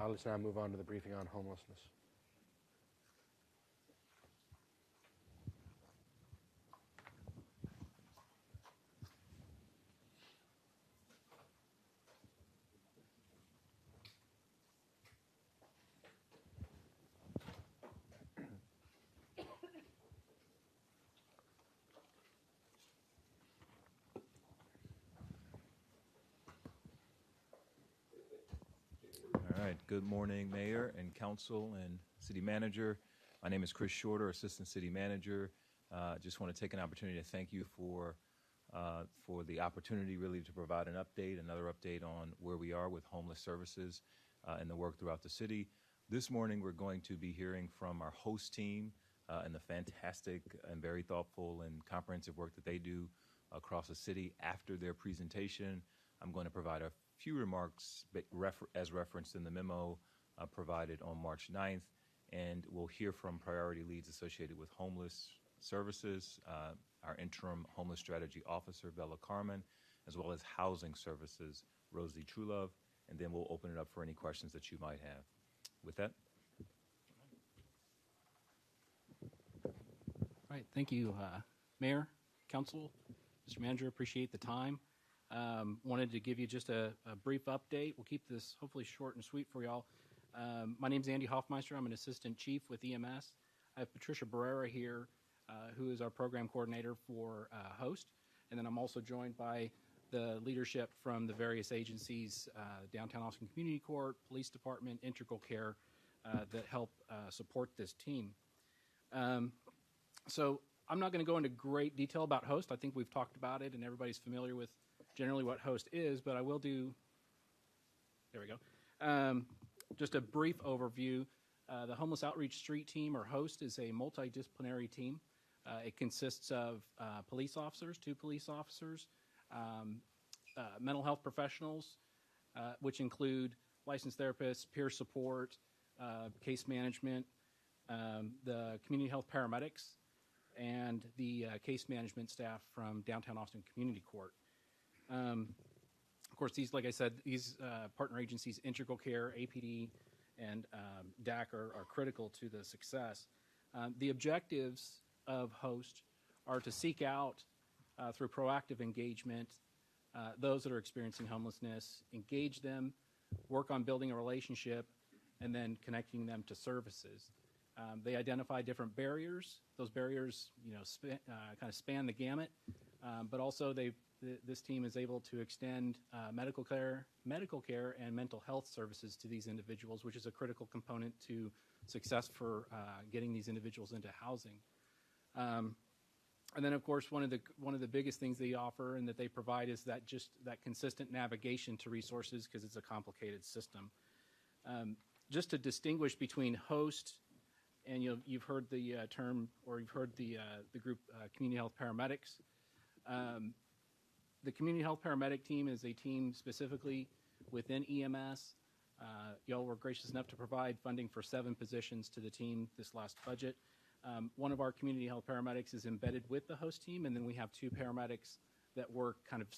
Let's now move on to the briefing on homelessness. All right. Good morning, Mayor and Council and City Manager. My name is Chris Shorter, Assistant City Manager. Just want to take an opportunity to thank you for the opportunity really to provide another update on where we are with homeless services and the work throughout the city. This morning, we're going to be hearing from our host team and the fantastic and very thoughtful and comprehensive work that they do across the city. After their presentation, I'm going to provide a few remarks as referenced in the memo provided on March 9th, and we'll hear from priority leads associated with homeless services, our interim homeless strategy officer, Bella Carmen, as well as housing services, Rosie Trulove, and then we'll open it up for any questions that you might have. With that. All right, thank you, Mayor, Council, Mr. Manager, appreciate the time. Wanted to give you just a brief update. We'll keep this hopefully short and sweet for y'all. My name's Andy Hoffmeister. I'm an assistant chief with EMS. I have Patricia Barrera here, who is our program coordinator for HOST. And then I'm also joined by the leadership from the various agencies, Downtown Austin Community Court, Police Department, Integral Care, that help support this team. So I'm not going to go into great detail about HOST. I think we've talked about it and everybody's familiar with generally what HOST is, but I will do, there we go, just a brief overview. The Homeless Outreach Street Team, or HOST, is a multidisciplinary team. It consists of police officers, 2 police officers, mental health professionals, which include licensed therapists, peer support, case management, the community health paramedics, and the case management staff from Downtown Austin Community Court. Of course, these, like I said, these partner agencies, Integral Care, APD, and DAC are critical to the success. The objectives of HOST are to seek out, through proactive engagement, those that are experiencing homelessness, engage them, work on building a relationship, and then connecting them to services. They identify different barriers. Those barriers, kind of span the gamut, but also this team is able to extend medical care, and mental health services to these individuals, which is a critical component to success for getting these individuals into housing. And then, of course, one of the biggest things they offer and that they provide is that consistent navigation to resources, because it's a complicated system. Just to distinguish between HOST, and you've heard the term, or you've heard the group community health paramedics. The community health paramedic team is a team specifically within EMS. Y'all were gracious enough to provide funding for 7 positions to the team this last budget. One of our community health paramedics is embedded with the HOST team, and then we have 2 paramedics that work kind of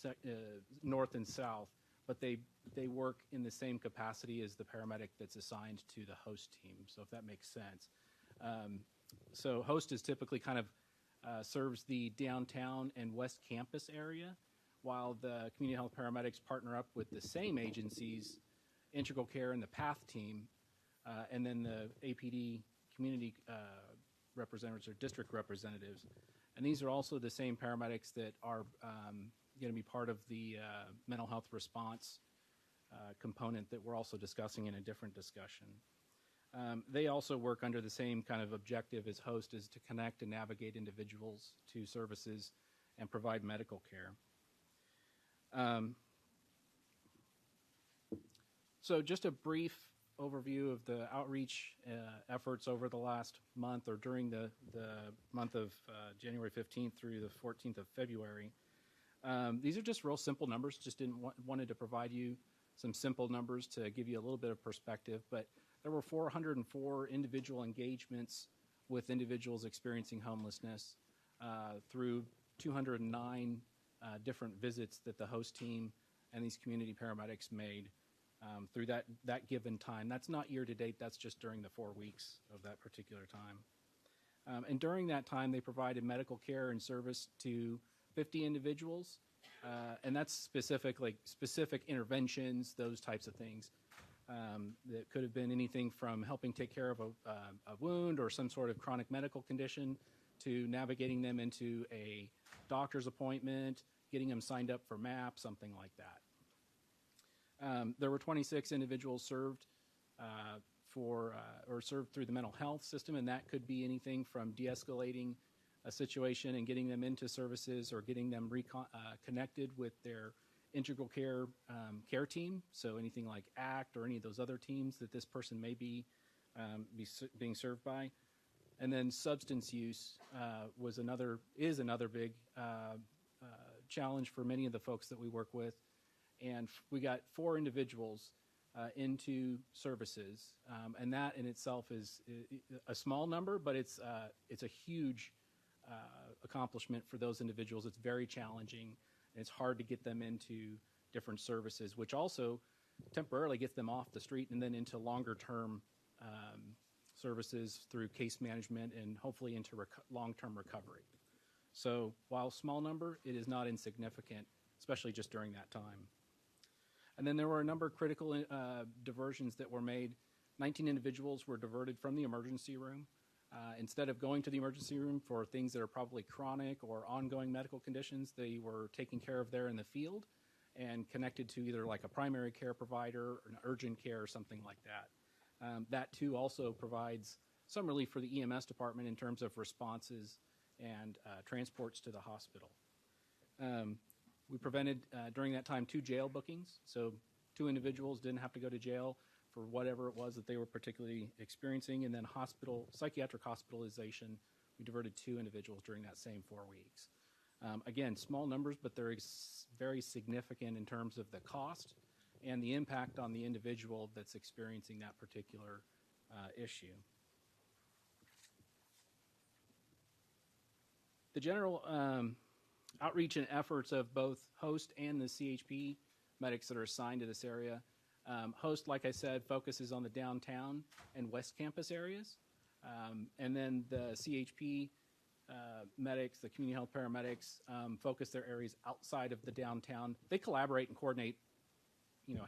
north and south, but they work in the same capacity as the paramedic that's assigned to the HOST team, so if that makes sense. So HOST is typically kind of serves the downtown and west campus area, while the community health paramedics partner up with the same agencies, Integral Care and the PATH team, and then the APD community representatives or district representatives. And these are also the same paramedics that are going to be part of the mental health response component that we're also discussing in a different discussion. They also work under the same kind of objective as HOST, is to connect and navigate individuals to services and provide medical care. So just a brief overview of the outreach efforts over the last month, or during the month of January 15th through the 14th of February. These are just real simple numbers. Just wanted to provide you some simple numbers to give you a little bit of perspective, but there were 404 individual engagements with individuals experiencing homelessness through 209 different visits that the HOST team and these community paramedics made. through that given time. That's not year to date. That's just during the 4 weeks of that particular time. And during that time, they provided medical care and service to 50 individuals, and that's specific interventions, those types of things. That could have been anything from helping take care of a wound or some sort of chronic medical condition to navigating them into a doctor's appointment, getting them signed up for MAP, something like that. There were 26 individuals served served through the mental health system, and that could be anything from de-escalating a situation and getting them into services or getting them connected with their integral care team. So anything like ACT or any of those other teams that this person may be being served by. And then substance use is another big challenge for many of the folks that we work with. And we got 4 individuals into services, and that in itself is a small number, but it's a huge accomplishment for those individuals. It's very challenging. And it's hard to get them into different services, which also temporarily gets them off the street and then into longer-term services through case management and hopefully into long-term recovery. So while small number, it is not insignificant, especially just during that time. And then there were a number of critical diversions that were made. 19 individuals were diverted from the emergency room. Instead of going to the emergency room for things that are probably chronic or ongoing medical conditions, they were taken care of there in the field and connected to either like a primary care provider or an urgent care or something like that. That too also provides some relief for the EMS department in terms of responses and transports to the hospital. We prevented during that time 2 jail bookings, so 2 individuals didn't have to go to jail for whatever it was that they were particularly experiencing. And then psychiatric hospitalization, we diverted 2 individuals during that same 4 weeks. Again, small numbers, but they're very significant in terms of the cost and the impact on the individual that's experiencing that particular issue. The general outreach and efforts of both HOST and the CHP medics that are assigned to this area. HOST, like I said, focuses on the downtown and West Campus areas. And then the CHP medics, the community health paramedics, focus their areas outside of the downtown. They collaborate and coordinate,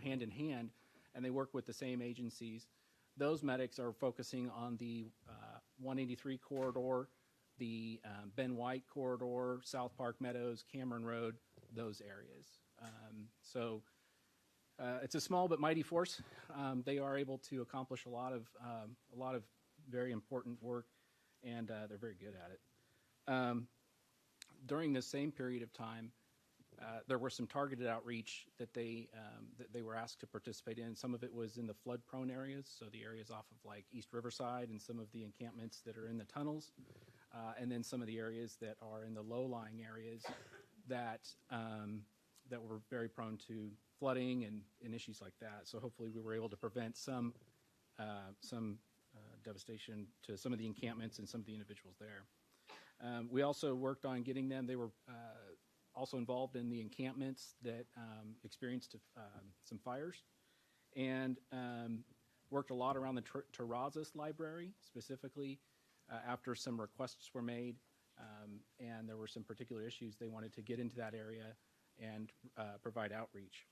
hand in hand, and they work with the same agencies. Those medics are focusing on the 183 corridor, the Ben White corridor, South Park Meadows, Cameron Road, those areas. It's a small but mighty force. They are able to accomplish a lot of very important work, and they're very good at it. During this same period of time, there were some targeted outreach that they were asked to participate in. Some of it was in the flood-prone areas, so the areas off of like East Riverside and some of the encampments that are in the tunnels, and then some of the areas that are in the low-lying areas that were very prone to flooding and issues like that. So hopefully we were able to prevent some devastation to some of the encampments and some of the individuals there. We also worked on getting them. They were also involved in the encampments that experienced some fires, and worked a lot around the Terrazas Library, specifically after some requests were made, and there were some particular issues. They wanted to get into that area and provide outreach.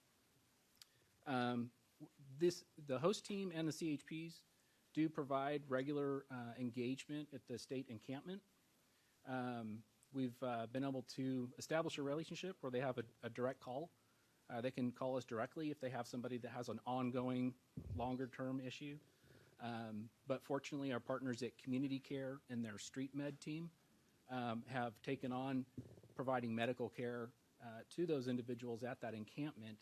The host team and the CHPs do provide regular engagement at the state encampment. We've been able to establish a relationship where they have a direct call. They can call us directly if they have somebody that has an ongoing, longer-term issue. But fortunately, our partners at Community Care and their Street Med team have taken on providing medical care to those individuals at that encampment,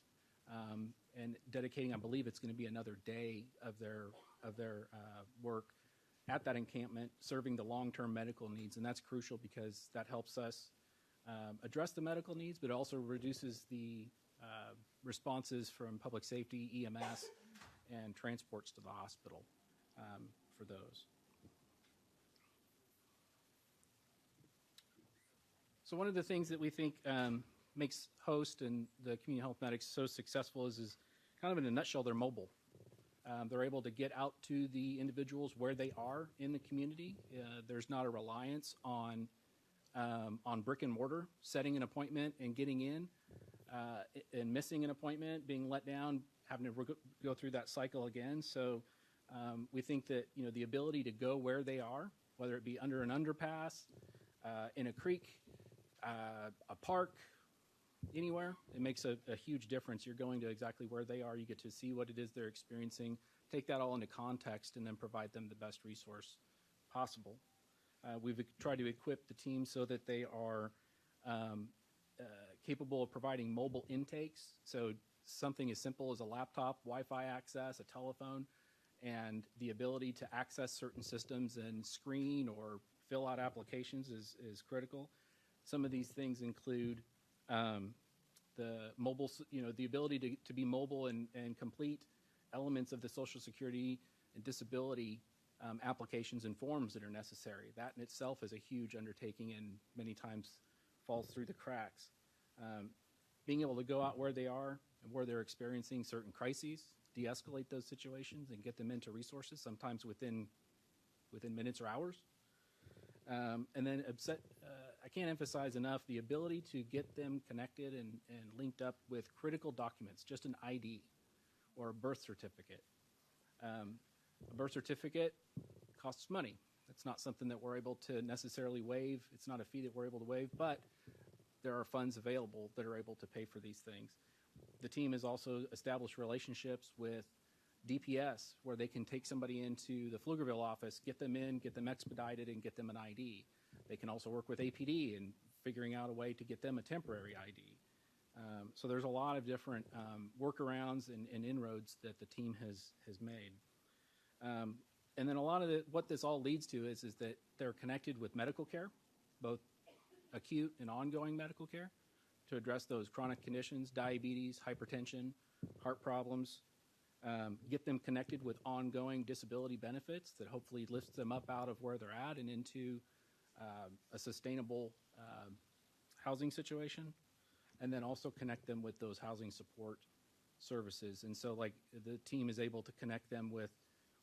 and dedicating, I believe it's going to be another day of their work at that encampment, serving the long-term medical needs. And that's crucial because that helps us address the medical needs, but also reduces the responses from public safety, EMS, and transports to the hospital for those. So one of the things that we think makes HOST and the community health medics so successful is kind of in a nutshell, they're mobile. They're able to get out to the individuals where they are in the community. There's not a reliance on brick and mortar, setting an appointment and getting in, and missing an appointment, being let down, having to go through that cycle again. So we think that the ability to go where they are, whether it be under an underpass, in a creek, a park, anywhere, it makes a huge difference. You're going to exactly where they are. You get to see what it is they're experiencing, take that all into context, and then provide them the best resource possible. We've tried to equip the team so that they are capable of providing mobile intakes. So something as simple as a laptop, Wi-Fi access, a telephone, and the ability to access certain systems and screen or fill out applications is critical. Some of these things include the mobile, the ability to be mobile and complete elements of the Social Security and disability applications and forms that are necessary. That in itself is a huge undertaking and many times falls through the cracks. Being able to go out where they are and where they're experiencing certain crises, de-escalate those situations and get them into resources, sometimes within minutes or hours. And then I can't emphasize enough the ability to get them connected and linked up with critical documents, just an ID or a birth certificate. A birth certificate costs money. It's not something that we're able to necessarily waive. It's not a fee that we're able to waive, but there are funds available that are able to pay for these things. The team has also established relationships with DPS where they can take somebody into the Pflugerville office, get them in, get them expedited, and get them an ID. They can also work with APD in figuring out a way to get them a temporary ID. So there's a lot of different workarounds and inroads that the team has made. And then a lot of what this all leads to is that they're connected with medical care, both acute and ongoing medical care, to address those chronic conditions, diabetes, hypertension, heart problems, get them connected with ongoing disability benefits that hopefully lifts them up out of where they're at and into a sustainable housing situation, and then also connect them with those housing support services. And so like the team is able to connect them with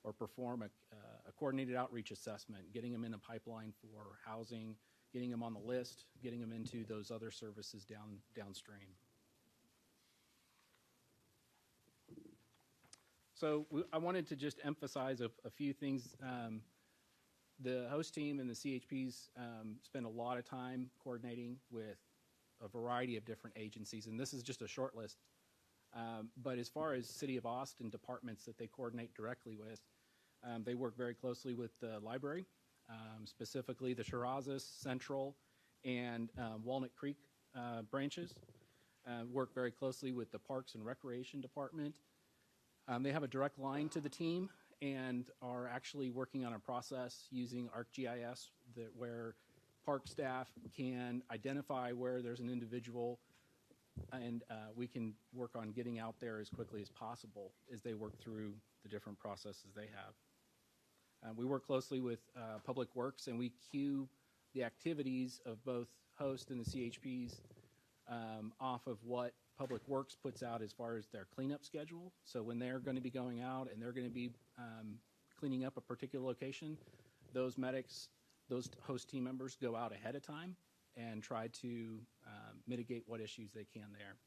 or perform a coordinated outreach assessment, getting them in a pipeline for housing, getting them on the list, getting them into those other services downstream. So I wanted to just emphasize a few things. The host team and the CHPs spend a lot of time coordinating with a variety of different agencies, and this is just a short list. But as far as City of Austin departments that they coordinate directly with, they work very closely with the library, specifically the Shirazes, Central, and Walnut Creek branches. Work very closely with the Parks and Recreation Department. They have a direct line to the team and are actually working on a process using ArcGIS where park staff can identify where there's an individual, and we can work on getting out there as quickly as possible as they work through the different processes they have. We work closely with Public Works, and we queue the activities of both host and the CHPs off of what Public Works puts out as far as their cleanup schedule. So when they're going to be going out and they're going to be cleaning up a particular location, those medics, those host team members go out ahead of time and try to mitigate what issues they can there.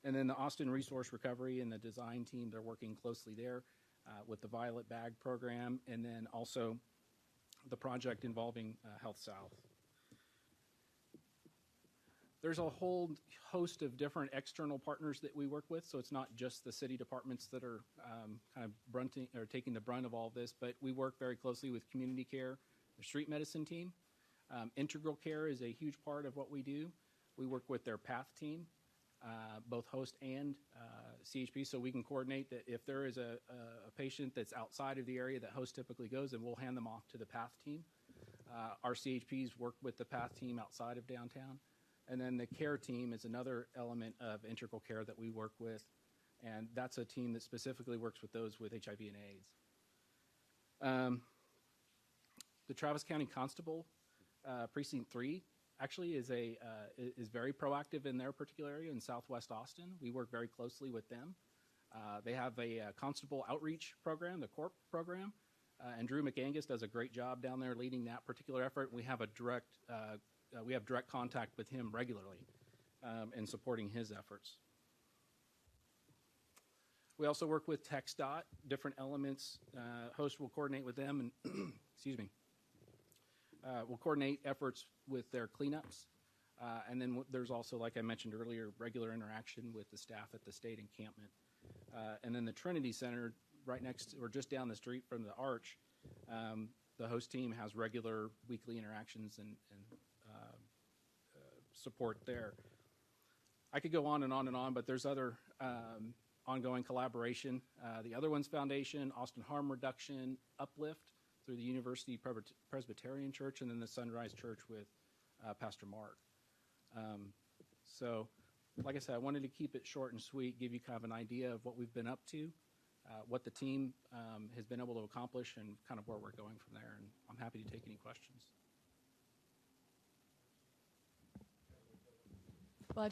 And then the Austin Resource Recovery and the design team, they're working closely there with the Violet Bag program, and then also the project involving Health South. There's a whole host of different external partners that we work with, so it's not just the city departments that are kind of taking the brunt of all of this, but we work very closely with community care, the street medicine team. Integral care is a huge part of what we do. We work with their PATH team, both host and CHP, so we can coordinate that if there is a patient that's outside of the area that host typically goes, and we'll hand them off to the PATH team. Our CHPs work with the PATH team outside of downtown. And then the care team is another element of integral care that we work with, and that's a team that specifically works with those with HIV and AIDS. The Travis County Constable, Precinct 3, actually is very proactive in their particular area in Southwest Austin. We work very closely with them. They have a constable outreach program, the CORP program, and Drew McAngus does a great job down there leading that particular effort. We have direct contact with him regularly in supporting his efforts. We also work with TxDOT, different elements. Host will coordinate with them, and excuse me. We'll coordinate efforts with their cleanups. And then there's also, like I mentioned earlier, regular interaction with the staff at the state encampment. And then the Trinity Center, right next or just down the street from the Arch, the host team has regular weekly interactions and support there. I could go on and on and on, but there's other ongoing collaboration. The Other Ones Foundation, Austin Harm Reduction, Uplift through the University Presbyterian Church, and then the Sunrise Church with Pastor Mark. So, like I said, I wanted to keep it short and sweet, give you kind of an idea of what we've been up to, what the team has been able to accomplish, and kind of where we're going from there. And I'm happy to take any questions. Well,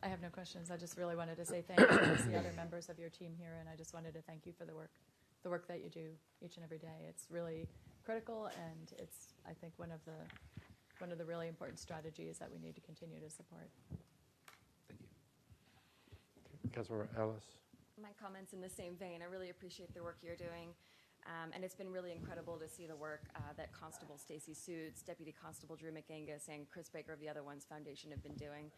I have no questions. I just really wanted to say thank you to the other members of your team here, and I just wanted to thank you for the work that you do each and every day. It's really critical, and it's, I think, one of the really important strategies that we need to continue to support. Thank you. Councilmember Ellis. My comments in the same vein. I really appreciate the work you're doing. And it's been really incredible to see the work that Constable Stacy Suits, Deputy Constable Drew McAngus, and Chris Baker of the Other Ones Foundation have been doing.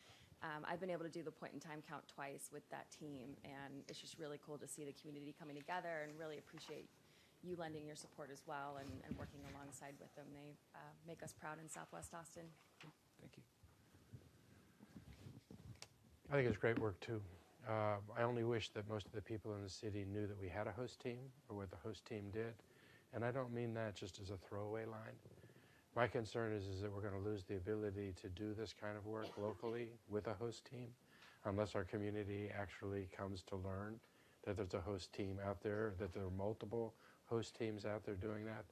I've been able to do the point-in-time count twice with that team, and it's just really cool to see the community coming together, and really appreciate you lending your support as well and working alongside with them. They make us proud in Southwest Austin. Thank you. I think it's great work, too. I only wish that most of the people in the city knew that we had a host team or what the host team did. And I don't mean that just as a throwaway line. My concern is that we're going to lose the ability to do this kind of work locally with a host team unless our community actually comes to learn that there's a host team out there, that there are multiple host teams out there doing that.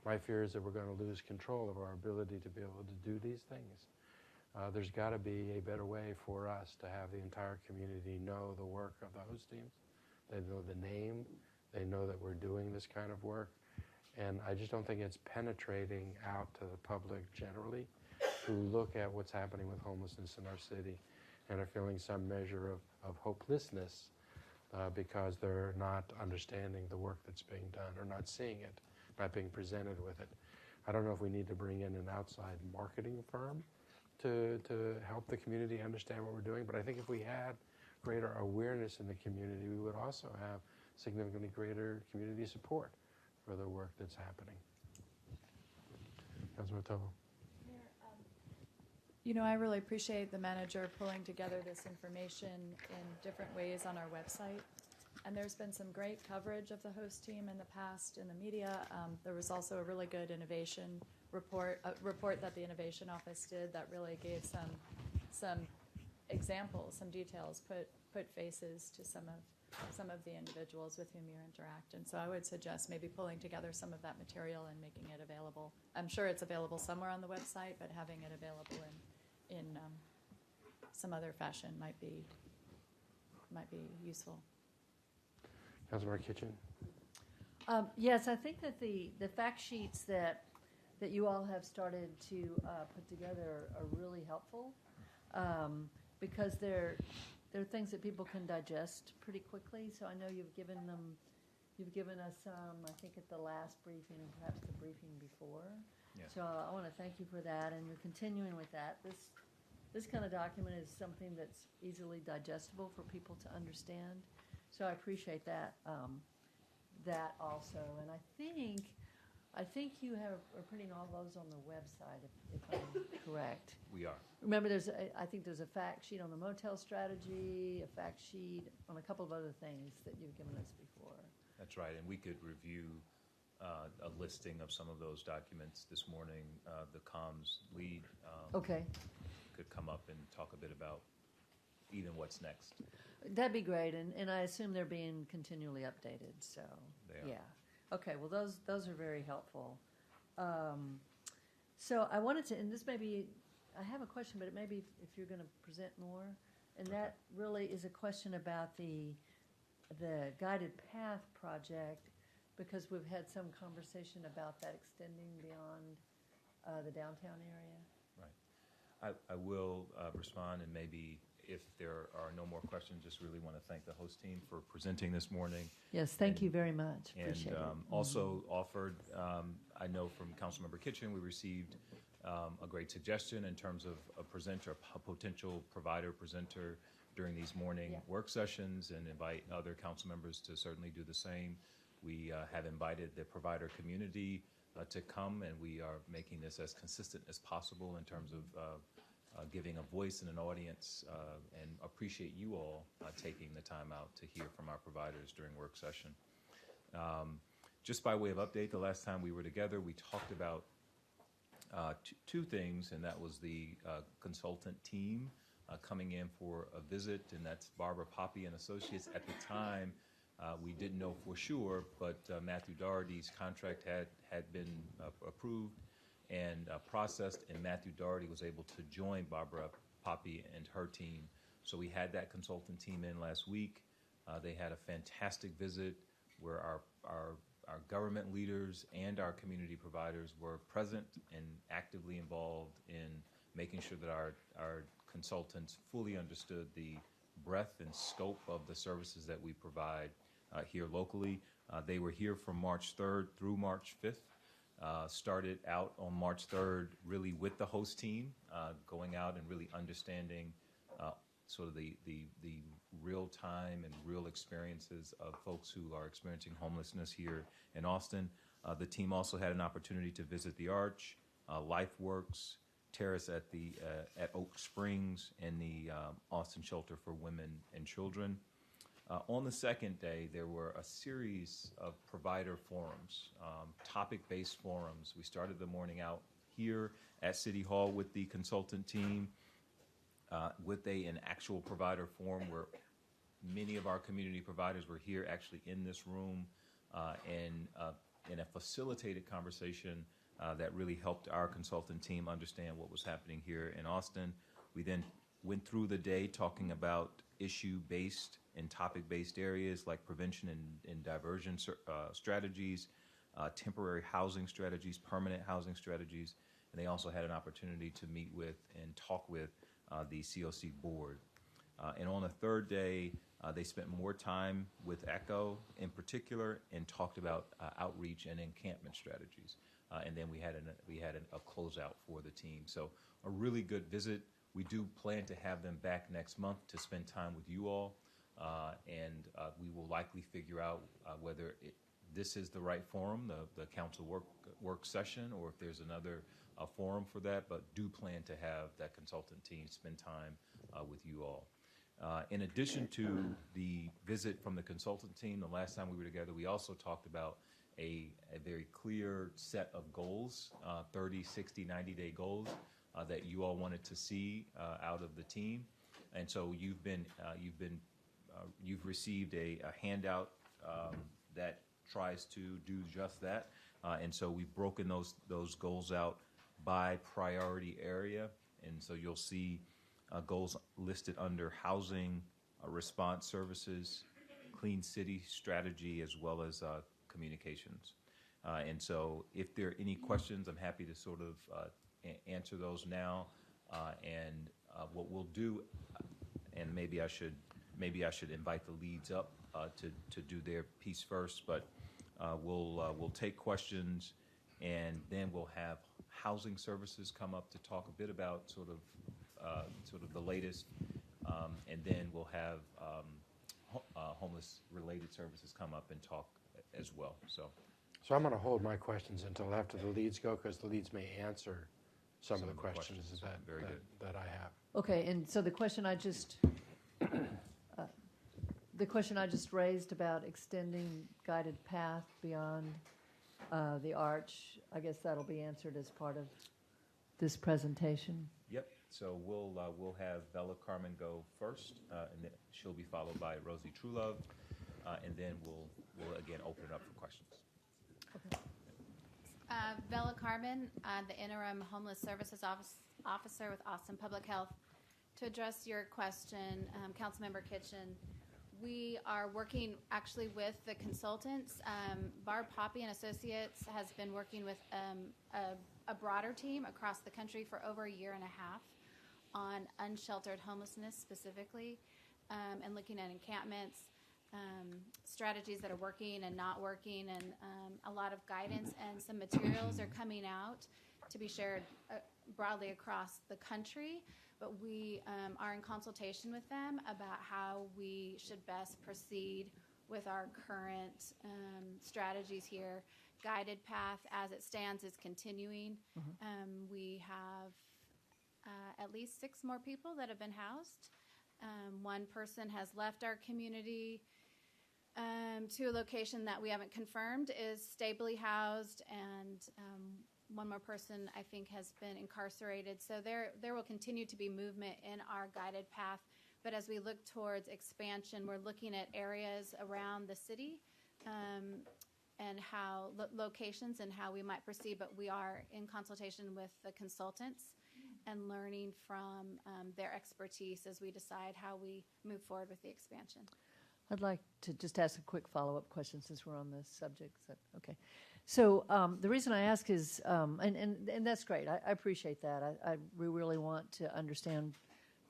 My fear is that we're going to lose control of our ability to be able to do these things. There's got to be a better way for us to have the entire community know the work of the host teams. They know the name. They know that we're doing this kind of work. And I just don't think it's penetrating out to the public generally who look at what's happening with homelessness in our city and are feeling some measure of hopelessness because they're not understanding the work that's being done or not seeing it, not being presented with it. I don't know if we need to bring in an outside marketing firm to help the community understand what we're doing, but I think if we had greater awareness in the community, we would also have significantly greater community support for the work that's happening. Councilman Tovo. You know, I really appreciate the manager pulling together this information in different ways on our website. And there's been some great coverage of the host team in the past in the media. There was also a really good innovation report that the Innovation Office did that really gave some examples, some details, put faces to some of the individuals with whom you interact. And so I would suggest maybe pulling together some of that material and making it available. I'm sure it's available somewhere on the website, but having it available in some other fashion might be useful. Councilmember Kitchen. Yes, I think that the fact sheets that you all have started to put together are really helpful because they're things that people can digest pretty quickly. So I know you've given us some, I think at the last briefing and perhaps the briefing before. Yes. So I want to thank you for that, and you're continuing with that. This kind of document is something that's easily digestible for people to understand. So I appreciate that that also. And I think you are putting all those on the website, if I'm correct. We are. Remember, I think there's a fact sheet on the motel strategy, a fact sheet on a couple of other things that you've given us before. That's right, and we could review a listing of some of those documents this morning. The comms lead Okay. could come up and talk a bit about even what's next. That'd be great, and I assume they're being continually updated. So They are. yeah, okay. Well, those are very helpful. So I wanted to, and this may be, I have a question, but it may be if you're going to present more, and that really is a question about the the guided path project, because we've had some conversation about that extending beyond the downtown area. Right. I will respond, and maybe if there are no more questions, just really want to thank the host team for presenting this morning. Yes, thank you very much. And Appreciate it. also offered, I know from Councilmember Kitchen, we received a great suggestion in terms of a presenter, a potential provider presenter during these morning work sessions, and invite other council members to certainly do the same. We have invited the provider community to come, and we are making this as consistent as possible in terms of giving a voice and an audience, and appreciate you all taking the time out to hear from our providers during work session. Just by way of update, the last time we were together, we talked about two things, and that was the consultant team coming in for a visit, and that's Barbara Poppy and Associates. At the time, we didn't know for sure, but Matthew Doherty's contract had been approved and processed, and Matthew Doherty was able to join Barbara Poppy and her team. So we had that consultant team in last week. They had a fantastic visit where our government leaders and our community providers were present and actively involved in making sure that our consultants fully understood the breadth and scope of the services that we provide here locally. They were here from March 3rd through March 5th. Started out on March 3rd really with the host team, going out and really understanding sort of the real time and real experiences of folks who are experiencing homelessness here in Austin. The team also had an opportunity to visit the Arch, LifeWorks, Terrace at Oak Springs, and the Austin Shelter for Women and Children. On the second day, there were a series of provider forums, topic-based forums. We started the morning out here at City Hall with the consultant team, with an actual provider forum where many of our community providers were here actually in this room, and in a facilitated conversation that really helped our consultant team understand what was happening here in Austin. We then went through the day talking about issue-based and topic-based areas like prevention and diversion strategies, temporary housing strategies, permanent housing strategies, and they also had an opportunity to meet with and talk with the COC board. And on the third day, they spent more time with ECHO in particular and talked about outreach and encampment strategies. And then we had a closeout for the team. So a really good visit. We do plan to have them back next month to spend time with you all. And we will likely figure out whether this is the right forum, the council work session, or if there's another forum for that, but do plan to have that consultant team spend time with you all. In addition to the visit from the consultant team, the last time we were together, we also talked about a very clear set of goals, 30, 60, 90-day goals that you all wanted to see out of the team. And so you've received a handout that tries to do just that. And so we've broken those goals out by priority area. And so you'll see goals listed under housing, response services, clean city strategy, as well as communications. And so if there are any questions, I'm happy to sort of answer those now. And what we'll do, and maybe I should invite the leads up to do their piece first, but we'll take questions, and then we'll have housing services come up to talk a bit about sort of the latest, and then we'll have homeless related services come up and talk as well. So I'm going to hold my questions until after the leads go, because the leads may answer some of the questions that I have. Okay, and so the question I just raised about extending guided path beyond the Arch, I guess that'll be answered as part of this presentation. Yep. So we'll have Bella Carmen go first, and then she'll be followed by Rosie Trulove, and then we'll again open it up for questions. Okay. Bella Carmen, the Interim Homeless Services Officer with Austin Public Health. To address your question, Councilmember Kitchen, We are working actually with the consultants. Barb Poppy and Associates has been working with a broader team across the country for over a year and a half on unsheltered homelessness specifically, and looking at encampments, strategies that are working and not working, and a lot of guidance and some materials are coming out to be shared broadly across the country. But we are in consultation with them about how we should best proceed with our current strategies here. Guided Path, as it stands, is continuing. We have at least 6 more people that have been housed. One person has left our community to a location that we haven't confirmed is stably housed, and one more person, I think, has been incarcerated. So there will continue to be movement in our Guided Path. But as we look towards expansion, we're looking at areas around the city and how locations and how we might proceed. But we are in consultation with the consultants and learning from their expertise as we decide how we move forward with the expansion. I'd like to just ask a quick follow-up question since we're on this subject. Is that okay? So the reason I ask is, and that's great. I appreciate that. We really want to understand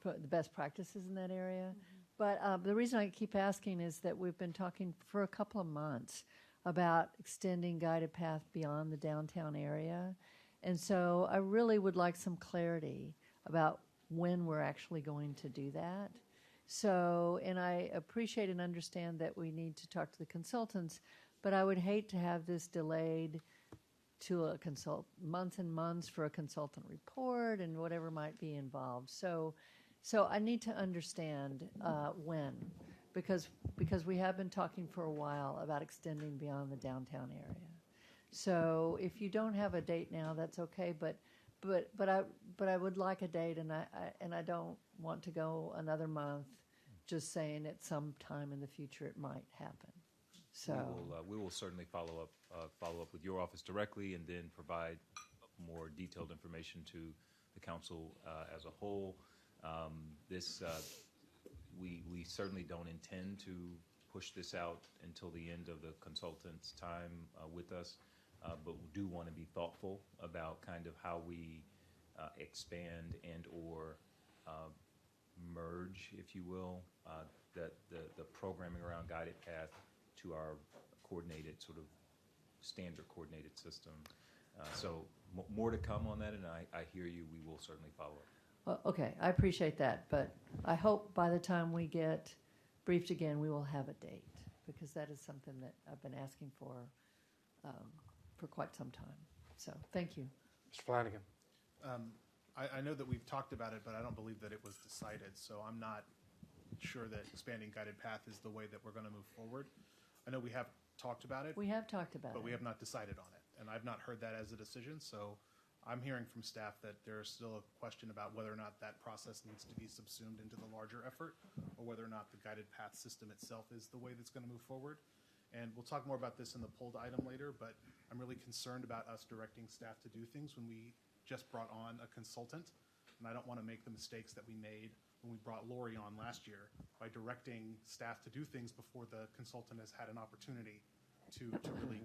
the best practices in that area. But the reason I keep asking is that we've been talking for a couple of months about extending Guided Path beyond the downtown area. And so I really would like some clarity about when we're actually going to do that. So, and I appreciate and understand that we need to talk to the consultants, but I would hate to have this delayed to months and months for a consultant report and whatever might be involved. So I need to understand when, because we have been talking for a while about extending beyond the downtown area. So if you don't have a date now, that's okay, but I would like a date, and I don't want to go another month just saying at some time in the future it might happen. So we will certainly follow up with your office directly, and then provide more detailed information to the council as a whole. We certainly don't intend to push this out until the end of the consultant's time with us. But we do want to be thoughtful about kind of how we expand and or merge, if you will, the programming around Guided Path to our coordinated, sort of standard coordinated system. So more to come on that, and I hear you. We will certainly follow up. well, okay, I appreciate that, but I hope by the time we get briefed again, we will have a date, because that is something that I've been asking for quite some time. So thank you. Mr. Flanagan. I know that we've talked about it, but I don't believe that it was decided. So I'm not sure that expanding Guided Path is the way that we're going to move forward. I know we have talked about it. We have talked about it. But we have not decided on it. And I've not heard that as a decision. So I'm hearing from staff that there's still a question about whether or not that process needs to be subsumed into the larger effort, or whether or not the Guided Path system itself is the way that's going to move forward. And we'll talk more about this in the pulled item later, but I'm really concerned about us directing staff to do things when we just brought on a consultant. And I don't want to make the mistakes that we made when we brought Lori on last year by directing staff to do things before the consultant has had an opportunity to really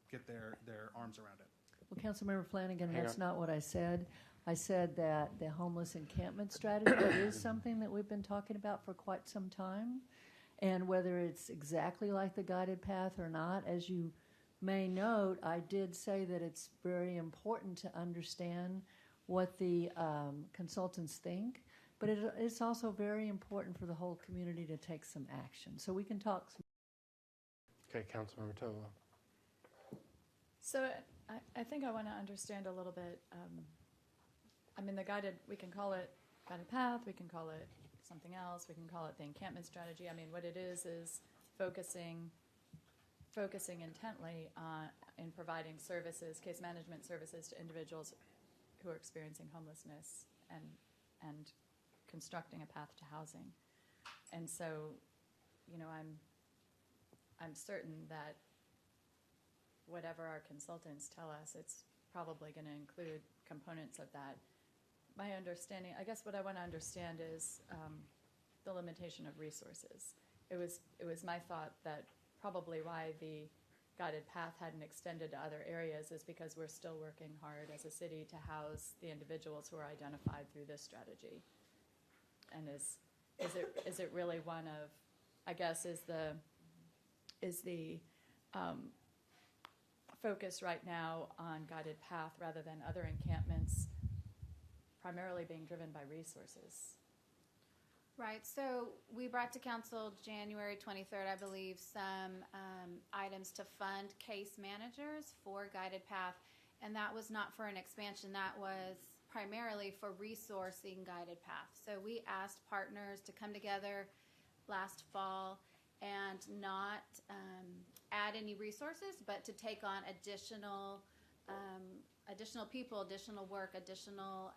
get their arms around it. Well, Councilmember Flanagan, that's not what I said. I said that the homeless encampment strategy is something that we've been talking about for quite some time. And whether it's exactly like the Guided Path or not, as you may note, I did say that it's very important to understand what the consultants think, but it's also very important for the whole community to take some action. So we can talk some. Okay, Councilmember Tovo. So I think I want to understand a little bit. I mean, we can call it Guided Path, we can call it something else, we can call it the encampment strategy. I mean, what it is focusing intently in providing services, case management services to individuals who are experiencing homelessness and constructing a path to housing. And so, you know, I'm certain that whatever our consultants tell us, it's probably going to include components of that. My understanding, I guess what I want to understand is the limitation of resources. it was my thought that probably why the guided path hadn't extended to other areas is because we're still working hard as a city to house the individuals who are identified through this strategy. And is it really one of, I guess, is the focus right now on guided path rather than other encampments primarily being driven by resources? Right. So we brought to council January 23rd, I believe, some items to fund case managers for guided path, and that was not for an expansion. That was primarily for resourcing guided path. So we asked partners to come together last fall and not add any resources, but to take on additional people, additional work, additional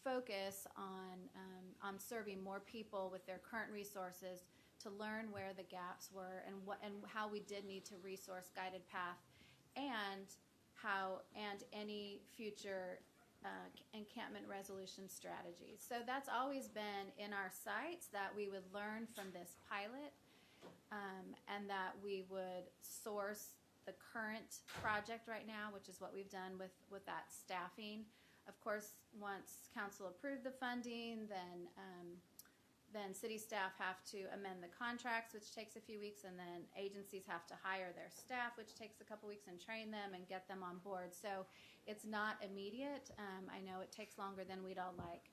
focus on serving more people with their current resources, to learn where the gaps were and how we did need to resource guided path, and any future encampment resolution strategies. So that's always been in our sights, that we would learn from this pilot, and that we would source the current project right now, which is what we've done with that staffing. Of course, once council approved the funding, then city staff have to amend the contracts, which takes a few weeks, and then agencies have to hire their staff, which takes a couple weeks, and train them and get them on board. So it's not immediate. I know it takes longer than we'd all like,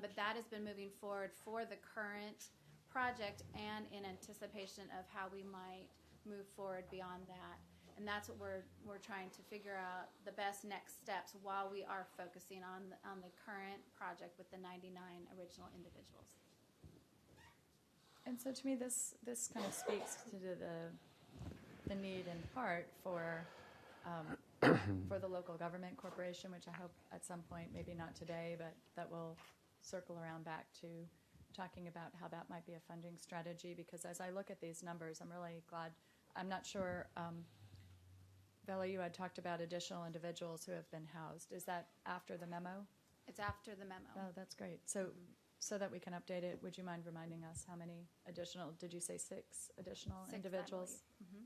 but that has been moving forward for the current project and in anticipation of how we might move forward beyond that. And that's what we're trying to figure out, the best next steps while we are focusing on the current project with the 99 original individuals. And so to me, this kind of speaks to the need in part for the local government corporation, which I hope at some point, maybe not today, but that will circle around back to talking about how that might be a funding strategy. Because as I look at these numbers, I'm really glad. I'm not sure, Bella, you had talked about additional individuals who have been housed. Is that after the memo? It's after the memo. Oh, that's great. So that we can update it, would you mind reminding us how many additional, did you say 6 additional individuals? Mm-hmm.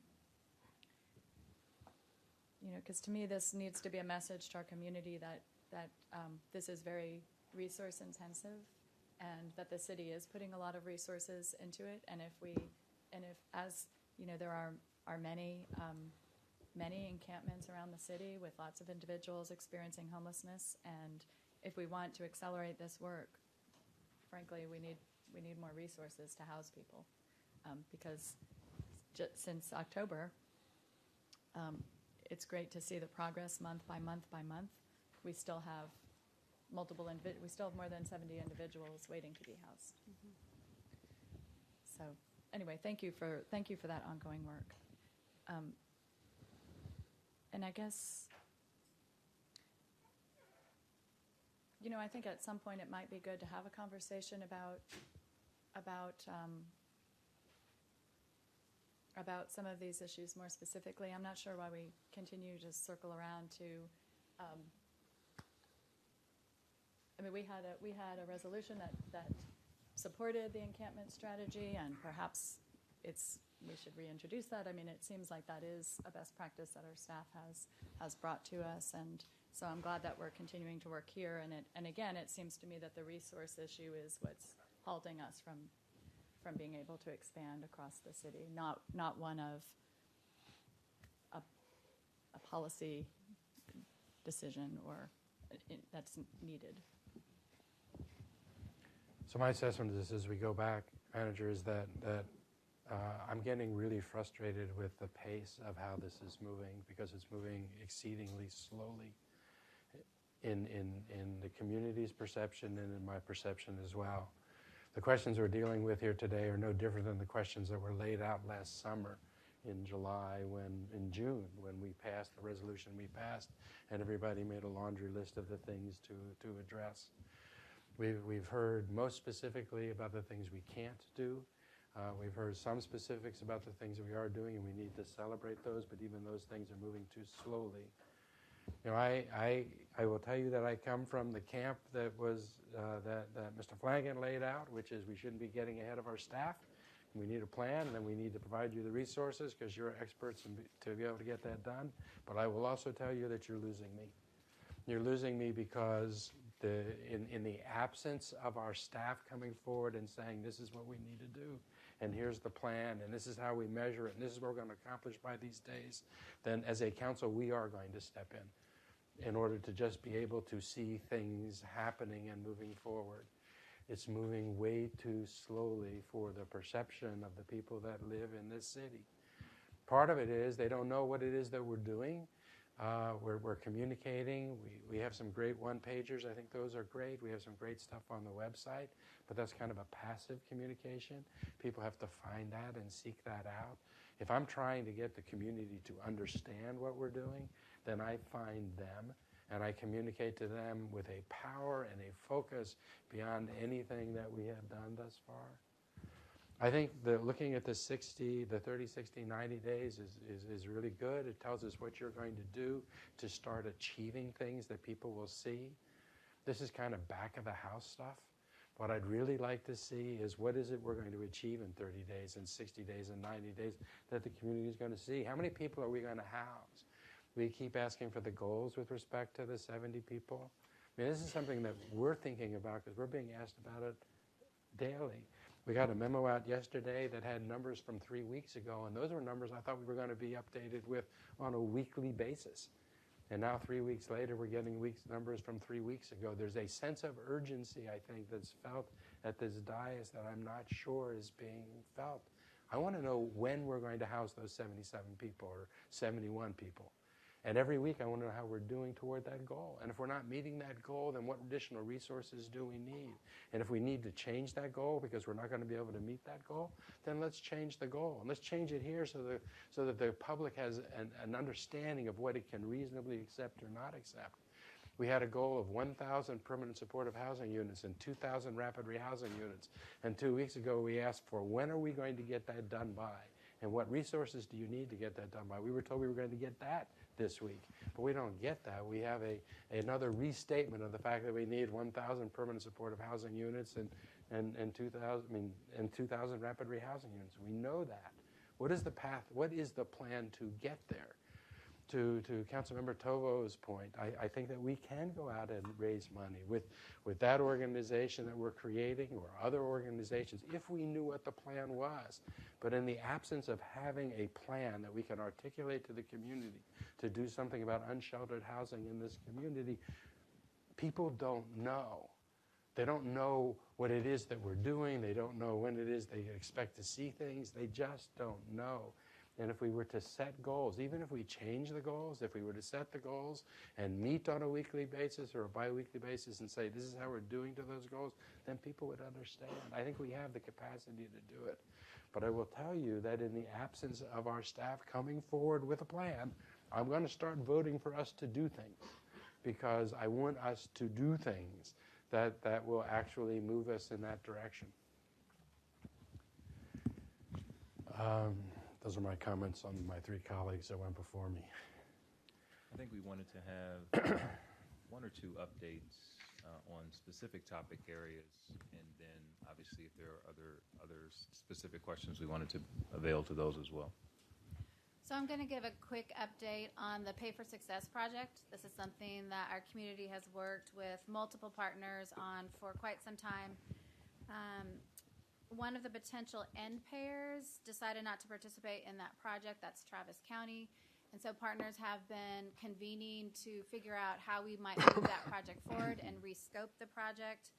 You know, because to me this needs to be a message to our community that this is very resource intensive, and that the city is putting a lot of resources into it. And if as you know, there are many encampments around the city with lots of individuals experiencing homelessness, and if we want to accelerate this work, frankly, we need more resources to house people, because since October, it's great to see the progress month by month by month. We still have we still have more than 70 individuals waiting to be housed. Mm-hmm. So anyway, thank you for that ongoing work. And I guess, you know, I think at some point it might be good to have a conversation about some of these issues more specifically. I'm not sure why we continue to circle around to. I mean, we had a resolution that supported the encampment strategy, and perhaps we should reintroduce that. I mean, it seems like that is a best practice that our staff has brought to us, and so I'm glad that we're continuing to work here. And again, it seems to me that the resource issue is what's halting us from being able to expand across the city, not one of a policy decision or that's needed. So my assessment of this as we go back, manager, is that I'm getting really frustrated with the pace of how this is moving, because it's moving exceedingly slowly in the community's perception and in my perception as well. The questions we're dealing with here today are no different than the questions that were laid out last summer in June, when we passed the resolution we passed, and everybody made a laundry list of the things to address. We've heard most specifically about the things we can't do. We've heard some specifics about the things that we are doing, and we need to celebrate those, but even those things are moving too slowly. You know, I will tell you that I come from the camp that was that Mr. Flanagan laid out, which is we shouldn't be getting ahead of our staff, We need a plan, and then we need to provide you the resources because you're experts to be able to get that done. But I will also tell you that you're losing me. You're losing me because in the absence of our staff coming forward and saying this is what we need to do, and here's the plan, and this is how we measure it, and this is what we're going to accomplish by these days, then as a council we are going to step in order to just be able to see things happening and moving forward. It's moving way too slowly for the perception of the people that live in this city. Part of it is they don't know what it is that we're doing. We're communicating. We have some great one-pagers. I think those are great. We have some great stuff on the website, but that's kind of a passive communication. People have to find that and seek that out. If I'm trying to get the community to understand what we're doing, then I find them and I communicate to them with a power and a focus beyond anything that we have done thus far. I think that looking at the 30, 60, 90 days is really good. It tells us what you're going to do to start achieving things that people will see. This is kind of back of the house stuff. What I'd really like to see is what is it we're going to achieve in 30 days and 60 days and 90 days that the community is going to see. How many people are we going to house? We keep asking for the goals with respect to the 70 people. I mean, this is something that we're thinking about because we're being asked about it daily. We got a memo out yesterday that had numbers from 3 weeks ago, and those were numbers I thought we were going to be updated with on a weekly basis. And now 3 weeks later, we're getting numbers from 3 weeks ago. There's a sense of urgency, I think, that's felt at this dais that I'm not sure is being felt. I want to know when we're going to house those 77 people or 71 people. And every week I want to know how we're doing toward that goal. And if we're not meeting that goal, then what additional resources do we need? And if we need to change that goal because we're not going to be able to meet that goal, then let's change the goal. And let's change it here so that the public has an understanding of what it can reasonably accept or not accept. We had a goal of 1,000 permanent supportive housing units and 2,000 rapid rehousing units. And 2 weeks ago we asked for when are we going to get that done by? And what resources do you need to get that done by? We were told we were going to get that this week, but we don't get that. We have another restatement of the fact that we need 1,000 permanent supportive housing units and 2,000 rapid rehousing units. We know that. What is the path? What is the plan to get there? To Councilmember Tovo's point, I think that we can go out and raise money with that organization that we're creating or other organizations if we knew what the plan was. But in the absence of having a plan that we can articulate to the community to do something about unsheltered housing in this community, people don't know. They don't know what it is that we're doing. They don't know when it is they expect to see things. They just don't know. And if we were to set goals, even if we change the goals, if we were to set the goals and meet on a weekly basis or a bi-weekly basis and say this is how we're doing to those goals, then people would understand. I think we have the capacity to do it. But I will tell you that in the absence of our staff coming forward with a plan, I'm going to start voting for us to do things because I want us to do things that will actually move us in that direction. Those are my comments on my three colleagues that went before me. I think we wanted to have one or two updates on specific topic areas, and then obviously if there are other specific questions, we wanted to avail to those as well. So I'm going to give a quick update on the Pay for Success project. This is something that our community has worked with multiple partners on for quite some time. One of the potential end payers decided not to participate in that project. That's Travis County. And so partners have been convening to figure out how we might move that project forward and rescope the project.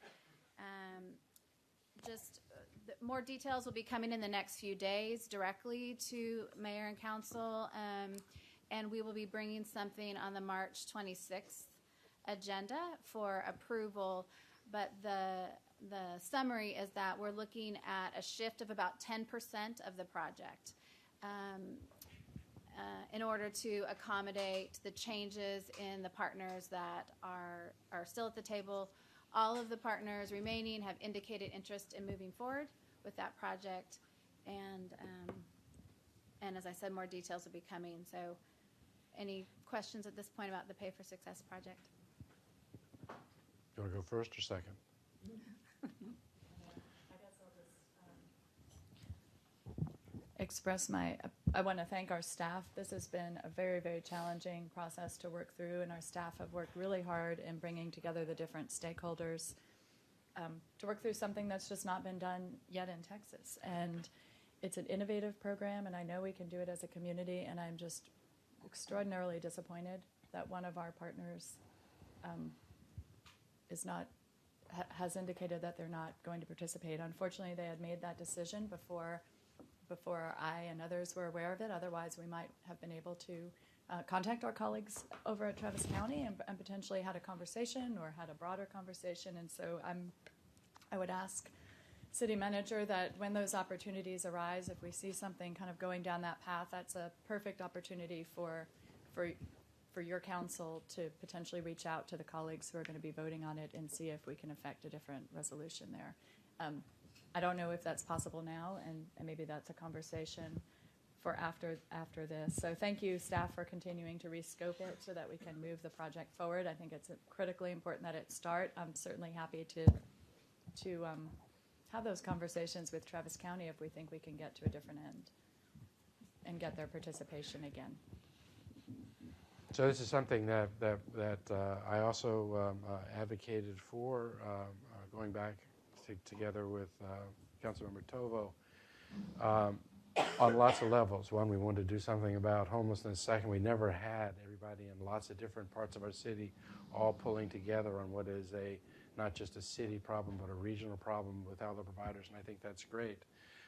More details will be coming in the next few days directly to Mayor and Council. And we will be bringing something on the March 26th agenda for approval. But the summary is that we're looking at a shift of about 10% of the project in order to accommodate the changes in the partners that are still at the table. All of the partners remaining have indicated interest in moving forward with that project, and as I said, more details will be coming. So any questions at this point about the Pay for Success project? You want to go first or second? I guess I'll just express I want to thank our staff. This has been a very, very challenging process to work through, and our staff have worked really hard in bringing together the different stakeholders to work through something that's just not been done yet in Texas. And it's an innovative program, and I know we can do it as a community, and I'm just extraordinarily disappointed that one of our partners has indicated that they're not going to participate. Unfortunately, they had made that decision before I and others were aware of it. Otherwise, we might have been able to contact our colleagues over at Travis County and potentially had a conversation or had a broader conversation. And so I would ask City Manager that when those opportunities arise, if we see something kind of going down that path, that's a perfect opportunity for your council to potentially reach out to the colleagues who are going to be voting on it and see if we can affect a different resolution there. I don't know if that's possible now, and maybe that's a conversation for after this. So thank you, staff, for continuing to rescope it so that we can move the project forward. I think it's critically important that it start. I'm certainly happy to have those conversations with Travis County if we think we can get to a different end and get their participation again. So this is something that I also advocated for going back together with Councilmember Tovo on lots of levels. One, we wanted to do something about homelessness. Second, we never had everybody in lots of different parts of our city all pulling together on what is not just a city problem, but a regional problem with other providers, and I think that's great.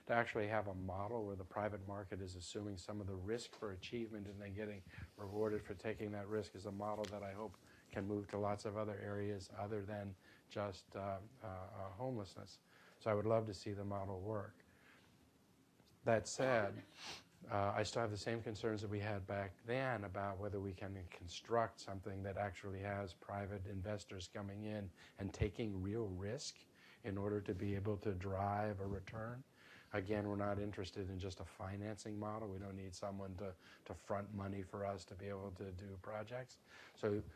To actually have a model where the private market is assuming some of the risk for achievement and then getting rewarded for taking that risk is a model that I hope can move to lots of other areas other than just homelessness. So I would love to see the model work. That said, I still have the same concerns that we had back then about whether we can construct something that actually has private investors coming in and taking real risk in order to be able to drive a return. Again, we're not interested in just a financing model. We don't need someone to front money for us to be able to do projects.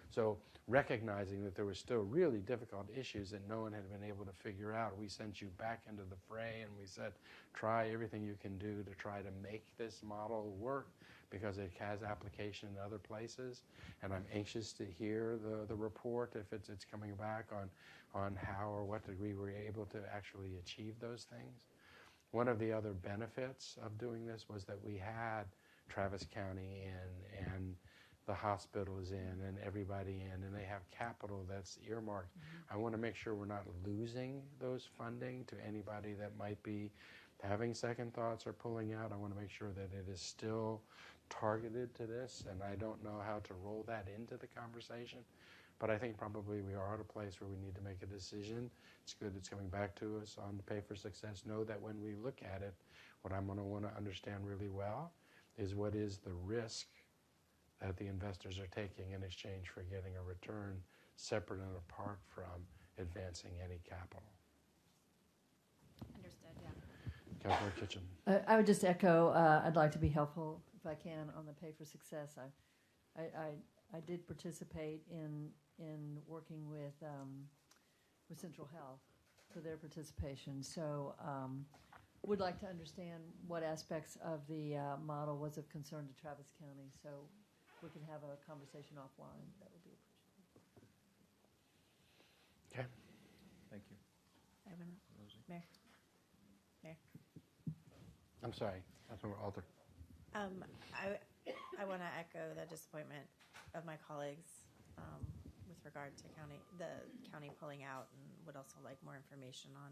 So recognizing that there were still really difficult issues that no one had been able to figure out, we sent you back into the fray and we said, try everything you can do to try to make this model work because it has application in other places. And I'm anxious to hear the report if it's coming back on how or what degree we're able to actually achieve those things. One of the other benefits of doing this was that we had Travis County in and the hospitals in and everybody in, and they have capital that's earmarked. I want to make sure we're not losing those funding to anybody that might be having second thoughts or pulling out. I want to make sure that it is still targeted to this, and I don't know how to roll that into the conversation. But I think probably we are at a place where we need to make a decision. It's good it's coming back to us on the Pay for Success. Know that when we look at it, what I'm going to want to understand really well is what is the risk that the investors are taking in exchange for getting a return separate and apart from advancing any capital. Understood, yeah. Councilor Kitchen. I would just echo, I'd like to be helpful if I can on the Pay for Success. I did participate in working with Central Health for their participation. So would like to understand what aspects of the model was of concern to Travis County. So we can have a conversation offline. That would be appreciated. Okay. Thank you. Mayor. I'm sorry. Councilmember Alter. I want to echo the disappointment of my colleagues with regard to the county pulling out, and would also like more information on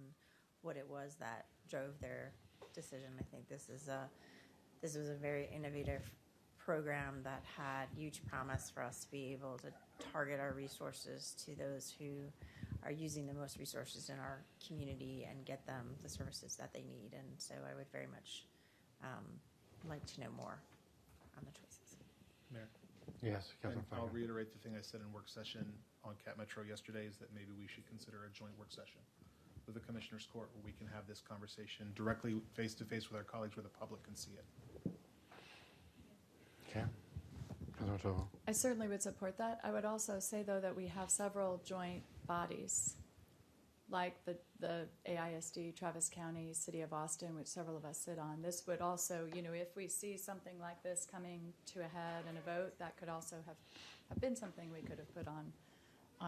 what it was that drove their decision. I think this was a very innovative program that had huge promise for us to be able to target our resources to those who are using the most resources in our community and get them the services that they need. And so I would very much like to know more on the choices. Mayor. Yes, Councilor I'll Flanagan. reiterate the thing I said in work session on Cat Metro yesterday, is that maybe we should consider a joint work session with the Commissioners Court where we can have this conversation directly face-to-face with our colleagues where the public can see it. Okay. Councilor Tovo. I certainly would support that. I would also say, though, that we have several joint bodies like the AISD, Travis County, City of Austin, which several of us sit on, this would also, if we see something like this coming to a head in a vote, that could also have been something we could have put on